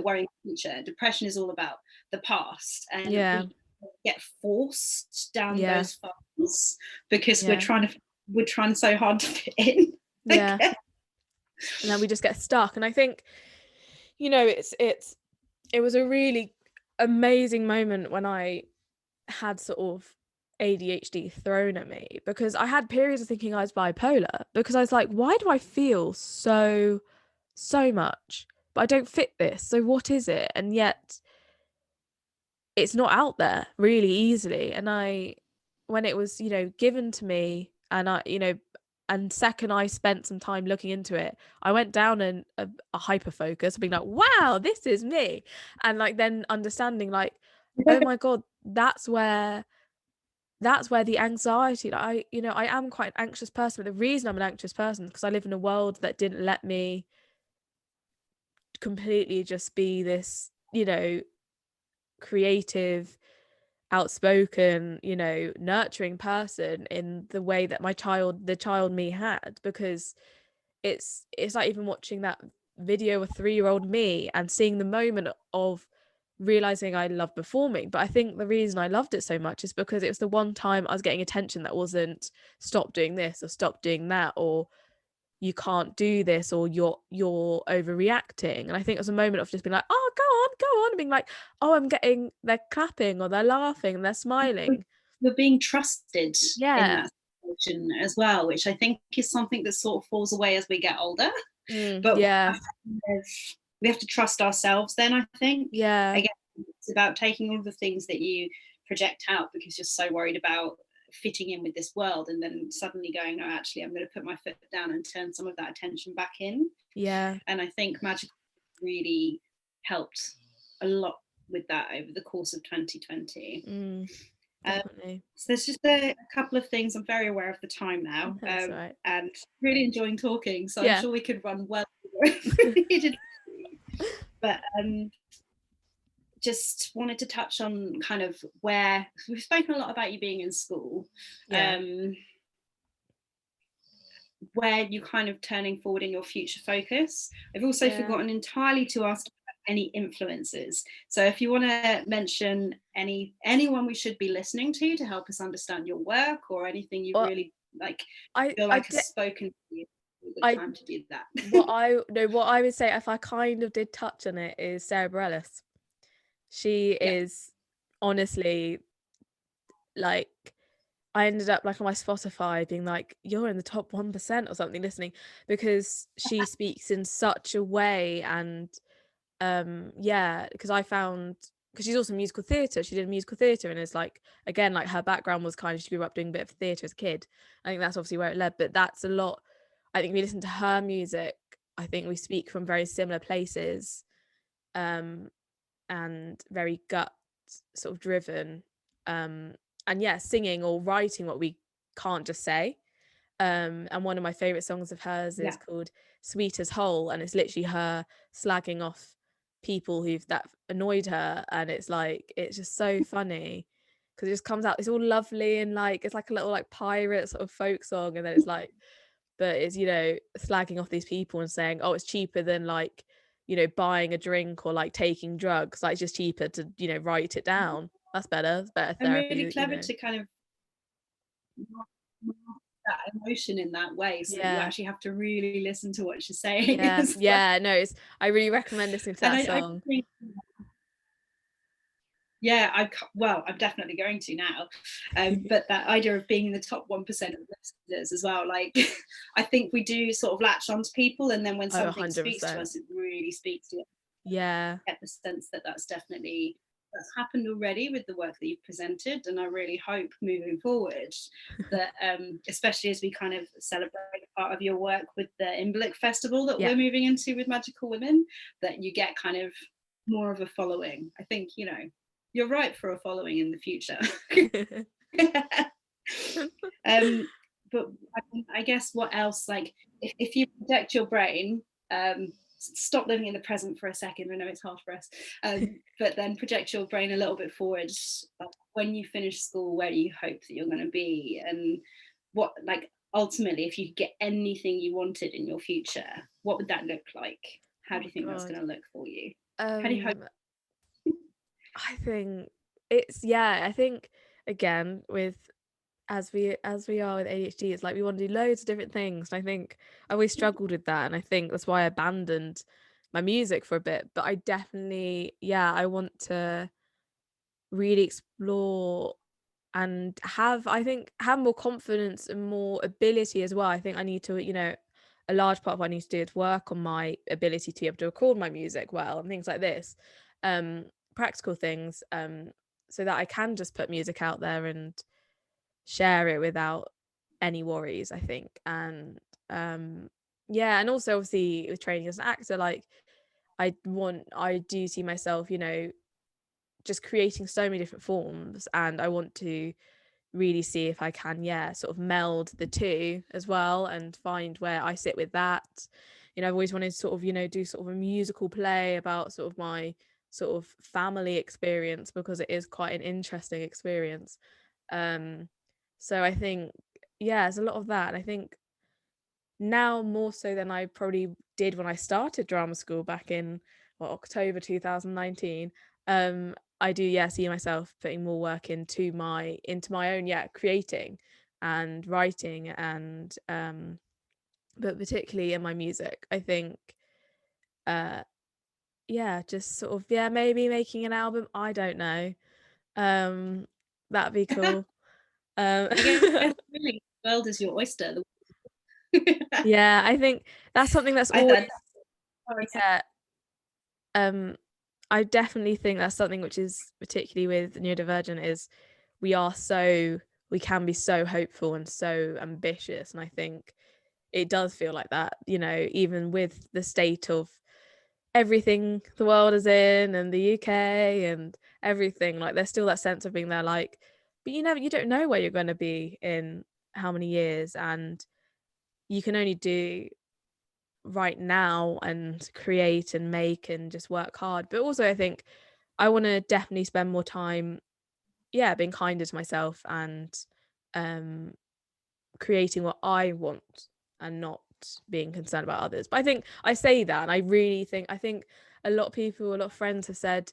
worrying the future, depression is all about the past, and yeah, we get forced down yeah, those paths because yeah, we're trying so hard to fit in. yeah. And then we just get stuck. And I think, you know, it was a really amazing moment when I had sort of ADHD thrown at me, because I had periods of thinking I was bipolar, because I was like, why do I feel so much, but I don't fit this? So what is it? And yet it's not out there really easily. And when it was, you know, given to me, and I, you know, and second I spent some time looking into it, I went down a hyper focus, being like, wow, this is me. And like then understanding, like, oh my God, that's where the anxiety, like, I, you know, I am quite an anxious person, but the reason I'm an anxious person is because I live in a world that didn't let me completely just be this, you know, creative, outspoken, you know, nurturing person in the way that the child me had. Because it's like even watching that video of 3-year-old me and seeing the moment of realizing I love performing. But I think the reason I loved it so much is because it was the one time I was getting attention that wasn't stop doing this or stop doing that, or you can't do this, or you're overreacting. And I think it was a moment of just being like, oh, go on, and being like, oh, they're clapping or they're laughing and they're smiling. We're being trusted in Yeah. that situation as well, which I think is something that sort of falls away as we get older. But Yeah, we have to trust ourselves then, I think. yeah, Again, it's about taking all the things that you project out because you're so worried about fitting in with this world, and then suddenly going, no, actually, I'm going to put my foot down and turn some of that attention back in. yeah. And I think Magic really helped a lot with that over the course of 2020. Definitely. So there's just a couple of things. I'm very aware of the time now, That's right. and really enjoying talking. So I'm Yeah. sure we could run well over if we needed. But just wanted to touch on kind of where we've spoken a lot about you being in school. Yeah. Where you kind of turning forward in your future focus. I've also Yeah. forgotten entirely to ask any influences. So if you want to mention anyone we should be listening to help us understand your work, or anything you Well, really like I feel I like has did spoken to you, the I time to do that. what I would say, if I kind of did touch on it, is Sarah Bareilles. She Yeah. is honestly, like, I ended up like on my Spotify being like, you're in the top 1% or something listening, because she speaks in such a way. And yeah, because she's also musical theatre, she did musical theatre, and it's like, again, like her background was kind of, she grew up doing a bit of theatre as a kid. I think that's obviously where it led, but that's a lot. I think we listen to her music, I think we speak from very similar places, um and very gut sort of driven, and yeah, singing or writing what we can't just say. And one of my favorite songs of hers is Yeah. called Sweet as Whole, and it's literally her slagging off people who've that annoyed her. And it's like, it's just so funny because it just comes out, it's all lovely, and like it's like a little like pirate sort of folk song, and then it's like, but it's, you know, slagging off these people and saying, oh, it's cheaper than, like, you know, buying a drink or like taking drugs, like it's just cheaper to, you know, write it down. That's better, it's better And really therapy, you clever know. to kind of that emotion in that way, so that you Yeah. actually have to really listen to what she's saying Yeah, as well. yeah, no, I really recommend listening to And that I song. think, yeah, I'm definitely going to now. But that idea of being in the top 1% of listeners as well, like I think we do sort of latch onto people, and then when Oh, something speaks to 100%. us, it really speaks to us. Yeah. Get the sense that that's happened already with the work that you've presented, and I really hope moving forward that, especially as we kind of celebrate part of your work with the Inverlook Festival that we're moving into with Magical Women, that you get kind of more of a following. I think, you know, you're right for a following in the future. But I guess what else, like if you protect your brain, stop living in the present for a second. I know it's hard for us, but then project your brain a little bit forward. When you finish school, where do you hope that you're going to be, and what, like, ultimately, if you could get anything you wanted in your future, what would that look like? How do you think that's going to look for you? How do you hope? I think it's, I think, again, with as we are with ADHD, it's like we want to do loads of different things, and I think I always struggled with that, and I think that's why I abandoned my music for a bit. But I definitely, I want to really explore and have more confidence and more ability as well. I think I need to, you know, a large part of what I need to do is work on my ability to be able to record my music well and things like this, practical things, so that I can just put music out there and share it without any worries, I think. And and also obviously with training as an actor, like I do see myself, you know, just creating so many different forms, and I want to really see if I can sort of meld the two as well and find where I sit with that. You know, I've always wanted to sort of, you know, do sort of a musical play about sort of my sort of family experience, because it is quite an interesting experience. So I think there's a lot of that, and I think now more so than I probably did when I started drama school back in October 2019. I do see myself putting more work into my own creating and writing, and but particularly in my music, I think just sort of maybe making an album, I don't know, that'd be cool. I guess really, the world is your oyster. I think that's something that's always I definitely think that's something which is particularly with neurodivergent, is we can be so hopeful and so ambitious, and I think it does feel like that, you know, even with the state of everything the world is in and the UK and everything, like there's still that sense of being there, like, but you don't know where you're going to be in how many years, and you can only do right now and create and make and just work hard. But also I think I want to definitely spend more time being kinder to myself and creating what I want and not being concerned about others. But I think I say that, and I think a lot of friends have said,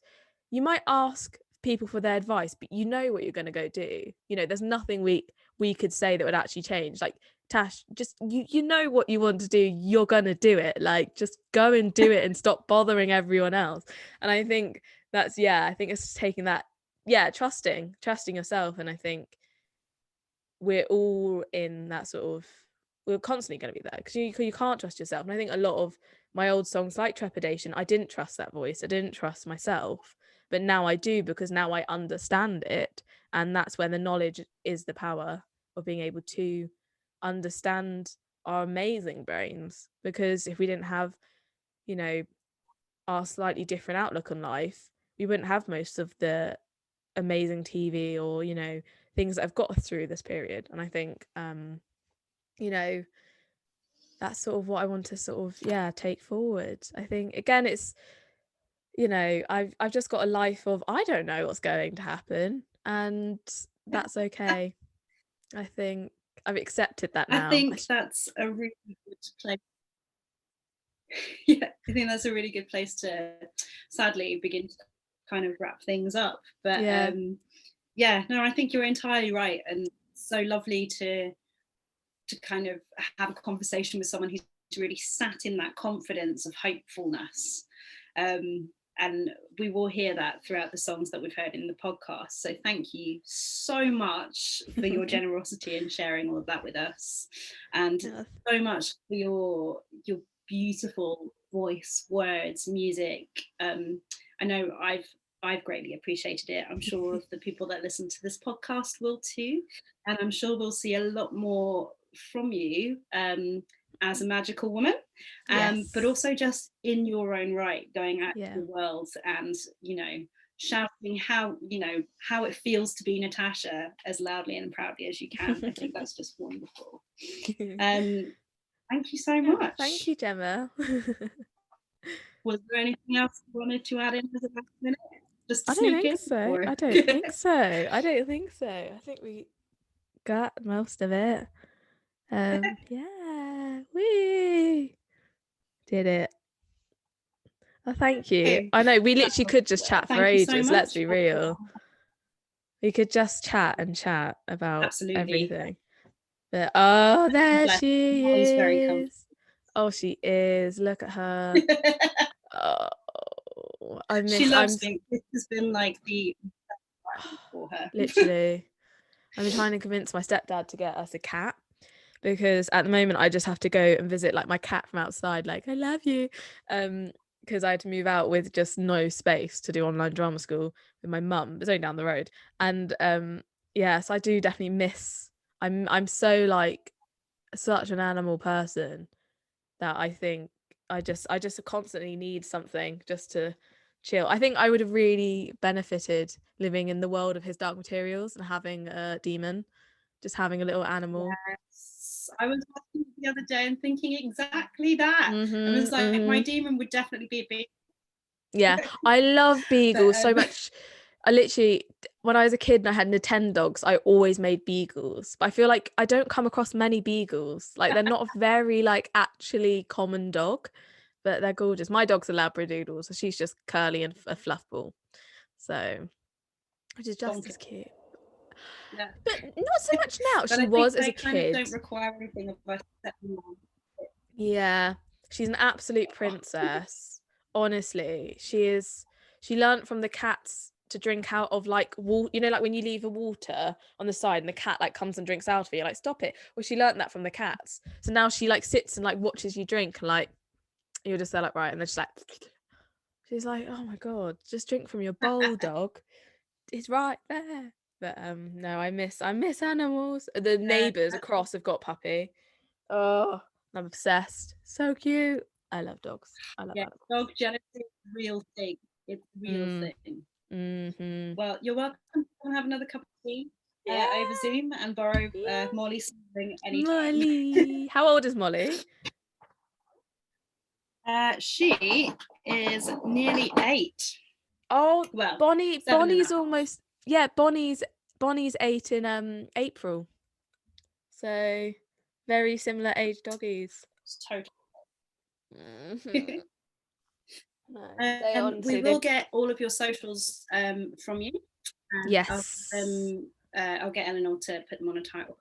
you might ask people for their advice, but you know what you're going to go do. You know, there's nothing we could say that would actually change. Like, Tash, just you know what you want to do, you're gonna do it. Like, just go and do it and stop bothering everyone else. And I think that's I think it's taking that trusting yourself. And I think we're all in that sort of, we're constantly going to be there because you can't trust yourself. And I think a lot of my old songs like Trepidation, I didn't trust that voice, I didn't trust myself, but now I do, because now I understand it. And that's when the knowledge is the power of being able to understand our amazing brains. Because if we didn't have, you know, our slightly different outlook on life, we wouldn't have most of the amazing TV or, you know, things that have got us through this period. And I think you know, that's sort of what I want to sort of take forward. I think again it's, you know, I've just got a life of, I don't know what's going to happen, and that's okay. I think I've accepted that now. I think that's a really good place. I think that's a really good place to sadly begin to kind of wrap things up. But no, I think you're entirely right, and so lovely to kind of have a conversation with someone who's really sat in that confidence of hopefulness. And we will hear that throughout the songs that we've heard in the podcast. So thank you so much for your generosity and sharing all of that with us, and so much for your beautiful voice, words, music. I know I've greatly appreciated it. I'm sure all of the people that listen to this podcast will too, and I'm sure we'll see a lot more from you as a magical woman, but also just in your own right, going out to the world and, you know, shouting how it feels to be Natasha as loudly and proudly as you can. I think that's just wonderful. Thank you so much. Thank you, Gemma. Was there anything else you wanted to add in as a last minute? Just I don't think so. I don't think so. I think we got most of it. Yeah, we did it. Oh, thank you. I know we literally could just chat for ages. Let's be real. We could just chat about everything. But oh, there she is. Very comfortable. Oh, she is. Look at her. Oh, she loves me. This has been like the for her. Literally. I've been trying to convince my stepdad to get us a cat, because at the moment I just have to go and visit like my cat from outside, like I love you, because I had to move out with just no space to do online drama school with my mum. It's only down the road, and so I do definitely miss. I'm so like such an animal person that I think I just constantly need something just to chill. I think I would have really benefited living in the world of His Dark Materials and having a demon, just having a little animal. Yes. I was watching the other day and thinking exactly that. I was like, my demon would definitely be a beagle. Yeah, I love beagles so much. I literally, when I was a kid and I had Nintendogs, I always made beagles. But I feel like I don't come across many beagles. Like they're not a very like actually common dog, but they're gorgeous. My dog's a Labradoodle, so she's just curly and a fluff ball. So, which is just as cute. Yeah. But not so much now. She was as a kid. Kind of don't require anything of us. Yeah, she's an absolute princess. Honestly, she is. She learnt from the cats to drink out of like water, you know, like when you leave a water on the side and the cat like comes and drinks out of it, you're like, stop it. Well, she learnt that from the cats. So now she like sits and like watches you drink, and like you're just there like, right, and then she's like, she's like, oh my god, just drink from your bowl, dog. It's right there. But no, I miss animals. The neighbours across have got puppy. Oh, I'm obsessed. So cute. I love dogs. I love animals. Dog jealousy is a real thing. It's a real thing. Mm-hmm. Well, you're welcome to come have another cup of tea over Zoom and borrow Molly's something anytime. Molly. How old is Molly? She is nearly 8. Oh, well, Bonnie's almost Bonnie's 8 in April. So very similar age doggies. Totally. Mm-hmm. No, we will get all of your socials from you. Yes. I'll get Eleanor to put them on a title.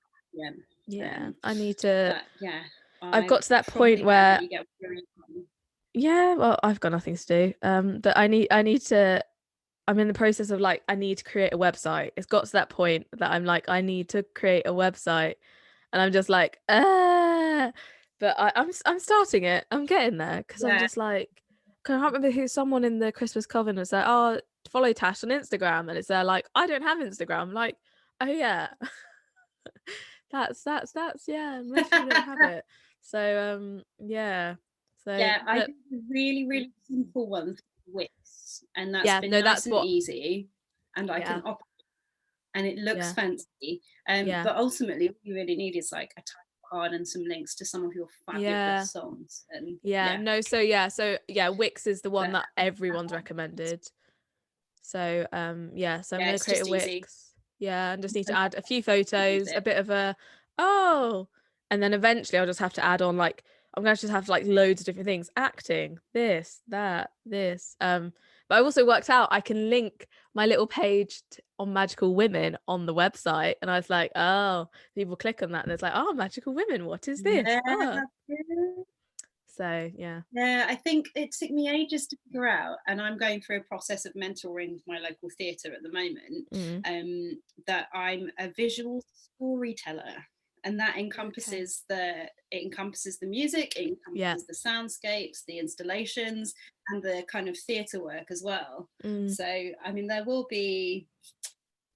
Yeah, I need to. Yeah, I've got to that point where. Yeah, well, I've got nothing to do. But I need to. I'm in the process of like I need to create a website. It's got to that point that I'm like I need to create a website, and I'm just like but I'm starting it. I'm getting there because I'm just like I can't remember who someone in the Christmas Coven was like, oh, follow Tash on Instagram, and it's there like I don't have Instagram. I'm like, oh yeah, that's yeah. Most people don't have it. So yeah. So I think the really simple ones Wix, and that's been nice and easy, and I can operate, and it looks fancy. But ultimately, what you really need is like a title card and some links to some of your fabulous songs. And so Wix is the one that everyone's recommended. So so I'm gonna create a Wix. Easy. Yeah, and just need to add a few photos, a bit of and then eventually I'll just have to add on like I'm gonna just have like loads of different things, acting, this, that, this. But I also worked out I can link my little page on Magical Women on the website, and I was like, oh, people click on that and it's like, oh, Magical Women, what is this? So yeah, I think it took me ages to figure out, and I'm going through a process of mentoring with my local theatre at the moment, that I'm a visual storyteller, and that encompasses the music, it encompasses the soundscapes, the installations, and the kind of theatre work as well. So I mean, there will be,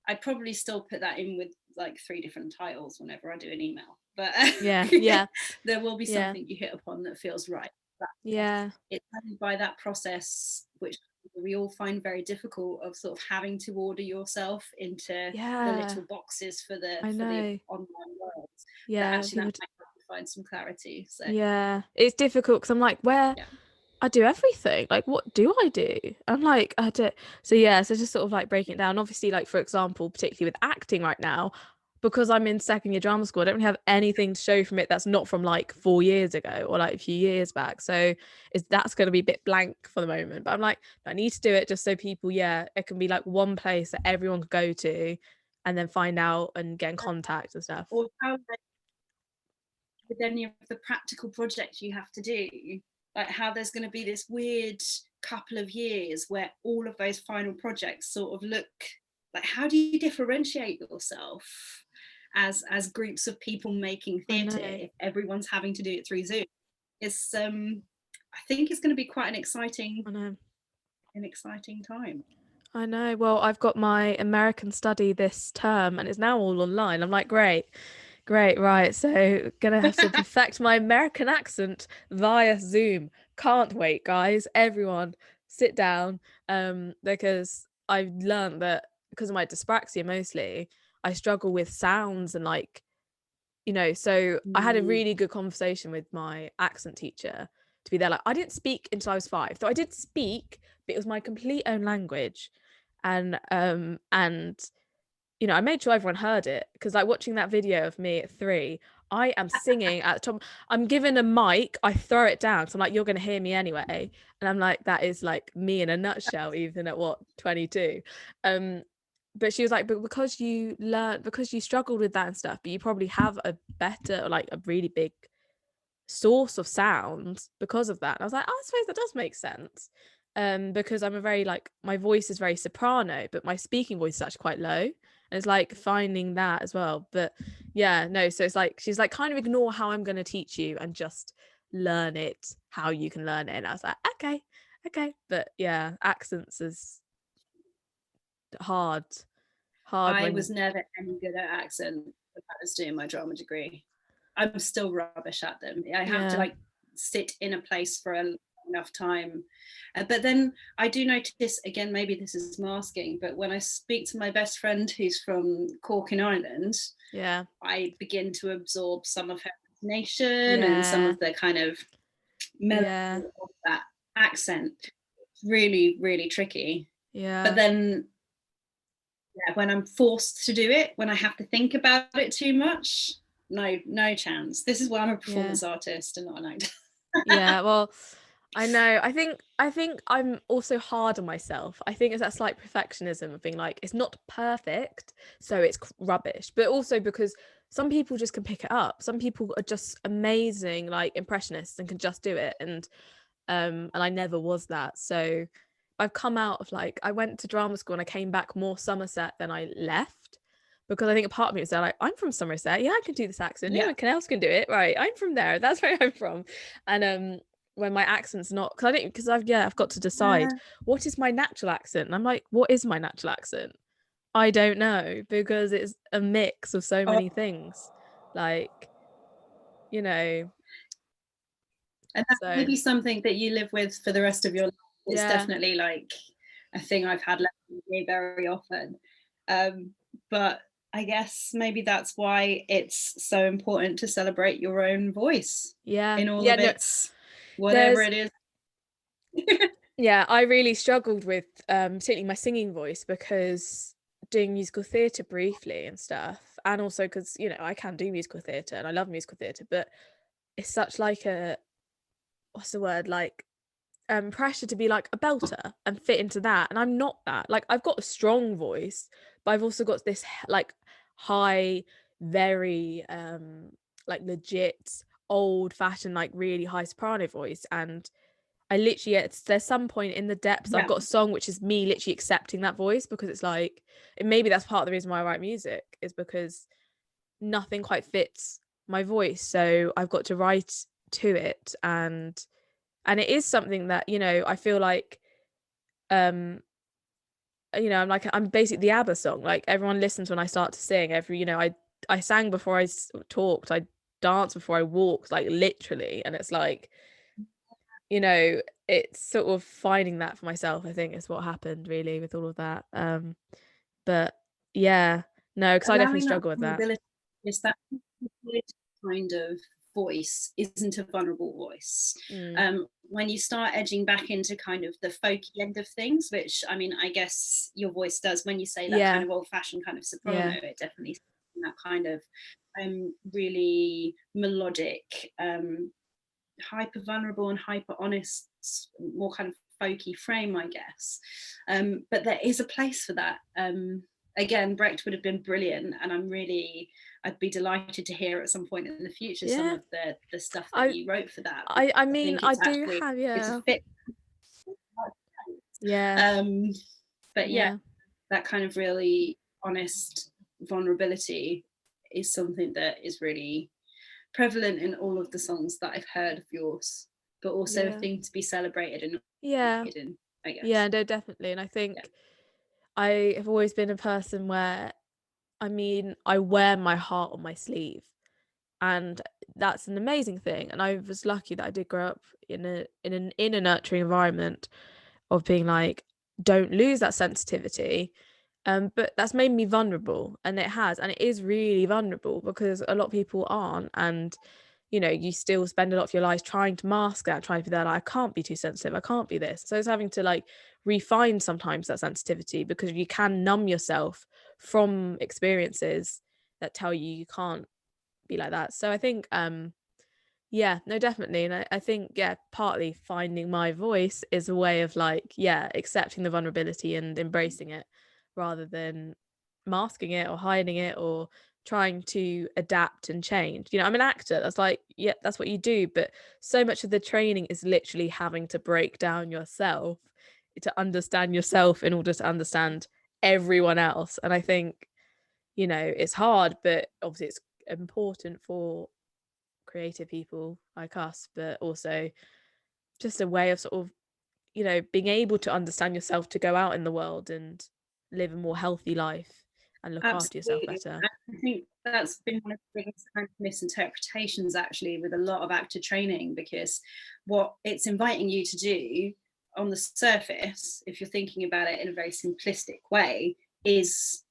I'd probably still put that in like 3 different titles whenever I do an email, but yeah there will be yeah something you hit upon that feels right. But yeah it's only by that process, which we all find very difficult, of sort of having to order yourself into the yeah little boxes for I the know. online world, that Yeah, actually that people. might help you find some clarity. So Yeah, it's difficult because I'm like, where yeah. I do everything. Like, what do I do? I'm like, I do. So yeah, so just sort of like breaking it down. Obviously, like for example, particularly with acting right now, because I'm in second year drama school, I don't really have anything to show from it that's not from like 4 years ago or like a few years back. So that's going to be a bit blank for the moment. But I'm like, I need to do it just so people, yeah, it can be like one place that everyone could go to, and then find out and get in contact and stuff. Or how, with any of the practical projects you have to do, like how there's going to be this weird couple of years where all of those final projects sort of look like, how do you differentiate yourself as groups of people making theatre if everyone's having to do it through Zoom? It's I think it's going to be quite an exciting time. I know. Well, I've got my American study this term and it's now all online. I'm like, great, right. So gonna have to perfect my American accent via Zoom. Can't wait, guys. Everyone sit down. Because I've learned that because of my dyspraxia mostly, I struggle with sounds and like, so I had a really good conversation with my accent teacher to be there. Like, I didn't speak until I was 5. So I did speak, but it was my complete own language. And I made sure everyone heard it, because like watching that video of me at 3, I am singing at the top. I'm given a mic, I throw it down, so I'm like, you're gonna hear me anyway. And I'm like, that is like me in a nutshell, even at 22. But she was like, but because you struggled with that and stuff, but you probably have a better, like a really big source of sound because of that. And I was like, oh, I suppose that does make sense. Because I'm a very like, my voice is very soprano, but my speaking voice is actually quite low. And it's like finding that as well. But yeah, no, so it's like, she's like, kind of ignore how I'm going to teach you and just learn it how you can learn it. And I was like, okay. But yeah, accents is hard I when was never any good at accent when I was doing my drama degree. I'm still rubbish at them. I have to like sit in a place for enough time. But then I do notice, again, maybe this is masking, but when I speak to my best friend who's from Cork in Ireland, I begin to absorb some of her intonation and some of the kind of melody of that accent. It's really, really tricky. But then when I'm forced to do it, when I have to think about it too much, no chance. This is why I'm a performance artist and not an actor. Yeah, well, I know. I think I'm also hard on myself. I think it's that slight perfectionism of being like, it's not perfect, so it's rubbish. But also because some people just can pick it up. Some people are just amazing, like impressionists, and can just do it. And I never was that. So I've come out of like, I went to drama school and I came back more Somerset than I left, because I think a part of me was there like, I'm from Somerset, yeah, I can do this accent, no one else can do it, right, I'm from there, that's where I'm from. And when my accent's not, because I've got to decide what is my natural accent, and I'm like, what is my natural accent? I don't know, because it's a mix of so many things, like, and that may be something that you live with for the rest of your life. It's definitely like a thing I've had left with me very often. But I guess maybe that's why it's so important to celebrate your own voice in all of its whatever it is. Yeah, I really struggled with particularly my singing voice, because doing musical theatre briefly and stuff, and also because I can do musical theatre and I love musical theatre, but it's such like a, what's the word, like pressure to be like a belter and fit into that, and I'm not that. Like, I've got a strong voice, but I've also got this like high, very like legit old fashioned, like really high soprano voice. And I literally, there's some point in the depths, I've got a song which is me literally accepting that voice, because it's like, and maybe that's part of the reason why I write music, is because nothing quite fits my voice, so I've got to write to it. And it is something that I feel like I'm basically the ABBA song. Like everyone listens when I start to sing. I sang before I talked. I danced before I walked, like literally. And it's like, it's sort of finding that for myself, I think, is what happened really with all of that. But yeah, no, because I definitely allowing that struggle with that. vulnerability is that kind of voice isn't a vulnerable voice. When you start edging back into kind of the folky end of things, which I mean, I guess your voice does when you say that kind of old-fashioned kind of soprano, it definitely that kind of really melodic, hyper vulnerable and hyper honest, more kind of folky frame, I guess. But there is a place for that. Again, Brecht would have been brilliant, and I'd be delighted to hear at some point in the future some of the stuff that you wrote for that. I mean, I do have, it's a fit. But that kind of really honest vulnerability is something that is really prevalent in all of the songs that I've heard of yours, but also a thing to be celebrated and hidden, I guess. Yeah, no, definitely. And I think I have always been a person where, I mean, I wear my heart on my sleeve, and that's an amazing thing. And I was lucky that I did grow up in a nurturing environment of being like, don't lose that sensitivity. But that's made me vulnerable, and it is really vulnerable because a lot of people aren't. And you still spend a lot of your lives trying to mask that, trying to be there like, I can't be too sensitive, I can't be this. So it's having to like refine sometimes that sensitivity, because you can numb yourself from experiences that tell you can't be like that. So I think no, definitely. And I think partly finding my voice is a way of like accepting the vulnerability and embracing it, rather than masking it or hiding it or trying to adapt and change. I'm an actor, that's like, that's what you do, but so much of the training is literally having to break down yourself to understand yourself in order to understand everyone else. And I think it's hard, but obviously it's important for creative people like us, but also just a way of sort of being able to understand yourself to go out in the world and live a more healthy life and look after yourself better. I think that's been one of the biggest kind of misinterpretations actually with a lot of actor training, because what it's inviting you to do on the surface, if you're thinking about it in a very simplistic way, is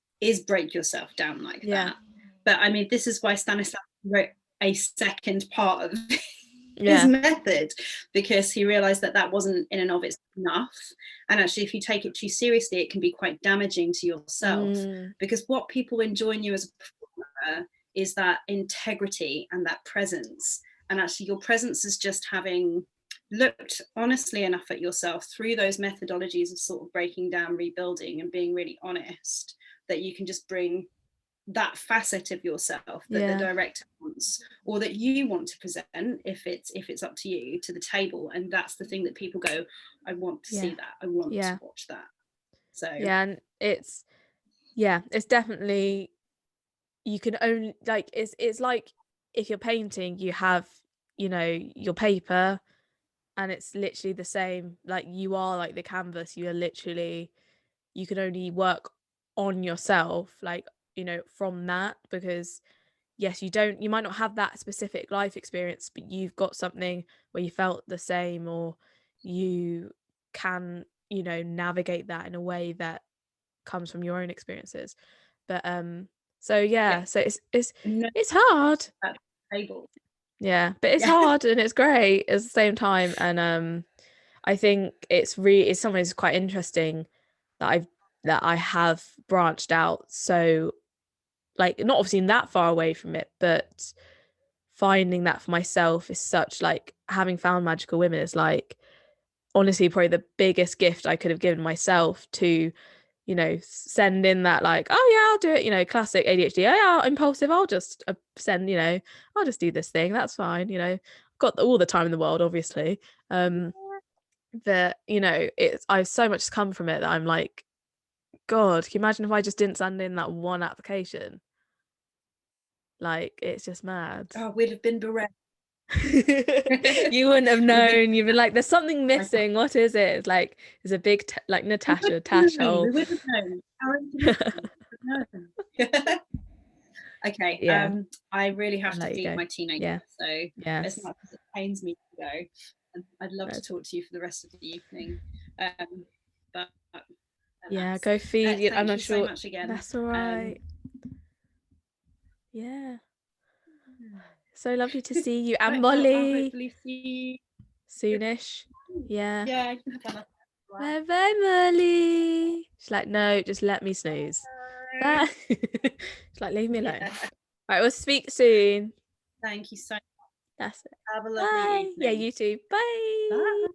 break yourself down like that. But I mean, this is why Stanislavski wrote a second part of his method, because he realized that wasn't in and of itself enough. And actually, if you take it too seriously, it can be quite damaging to yourself, because what people enjoy in you as a performer is that integrity and that presence. And actually, your presence is just having looked honestly enough at yourself through those methodologies of sort of breaking down, rebuilding, and being really honest, that you can just bring that facet of yourself that the director wants, or that you want to present, if it's up to you, to the table. And that's the thing that people go, I want to see that, I want to watch that. So and it's definitely, you can only like, it's like if you're painting, you have your paper, and it's literally the same. Like, you are like the canvas, you are literally, you can only work on yourself, like from that, because yes, you might not have that specific life experience, but you've got something where you felt the same, or you can navigate that in a way that comes from your own experiences. But so it's hard, but it's hard, and it's great at the same time. And I think it's something that's quite interesting that I have branched out, so like not obviously that far away from it, but finding that for myself is such, like, having found Magical Women is like honestly probably the biggest gift I could have given myself, to send in that, like, oh yeah, I'll do it, classic ADHD, oh yeah, impulsive, I'll just send, I'll just do this thing, that's fine, got all the time in the world, obviously. But it's, I've so much come from it that I'm like, God, can you imagine if I just didn't send in that one application? Like, it's just mad. Oh, we'd have been bereft. You wouldn't have known. You'd been like, there's something missing. What is it? It's like, it's a big like Natasha Tash hole. We would have known. Okay. Yeah. I really have I'll to let you feed go. my teenager. Yeah. So Yes. as much as it pains me to go, and I'd love to talk to you for the rest of the evening. But yeah, go feed you. I'm not sure. So much again. That's all right. Yeah. So lovely to see you. And Molly. I'll hopefully see you soonish. Yeah. Yeah. Bye bye, Molly. She's like, no, just let me snooze. Bye. She's like, leave me alone. Yeah. All right, we'll speak soon. Thank you so much. That's it. Have a lovely Bye. evening. Yeah, you too. Bye. Bye.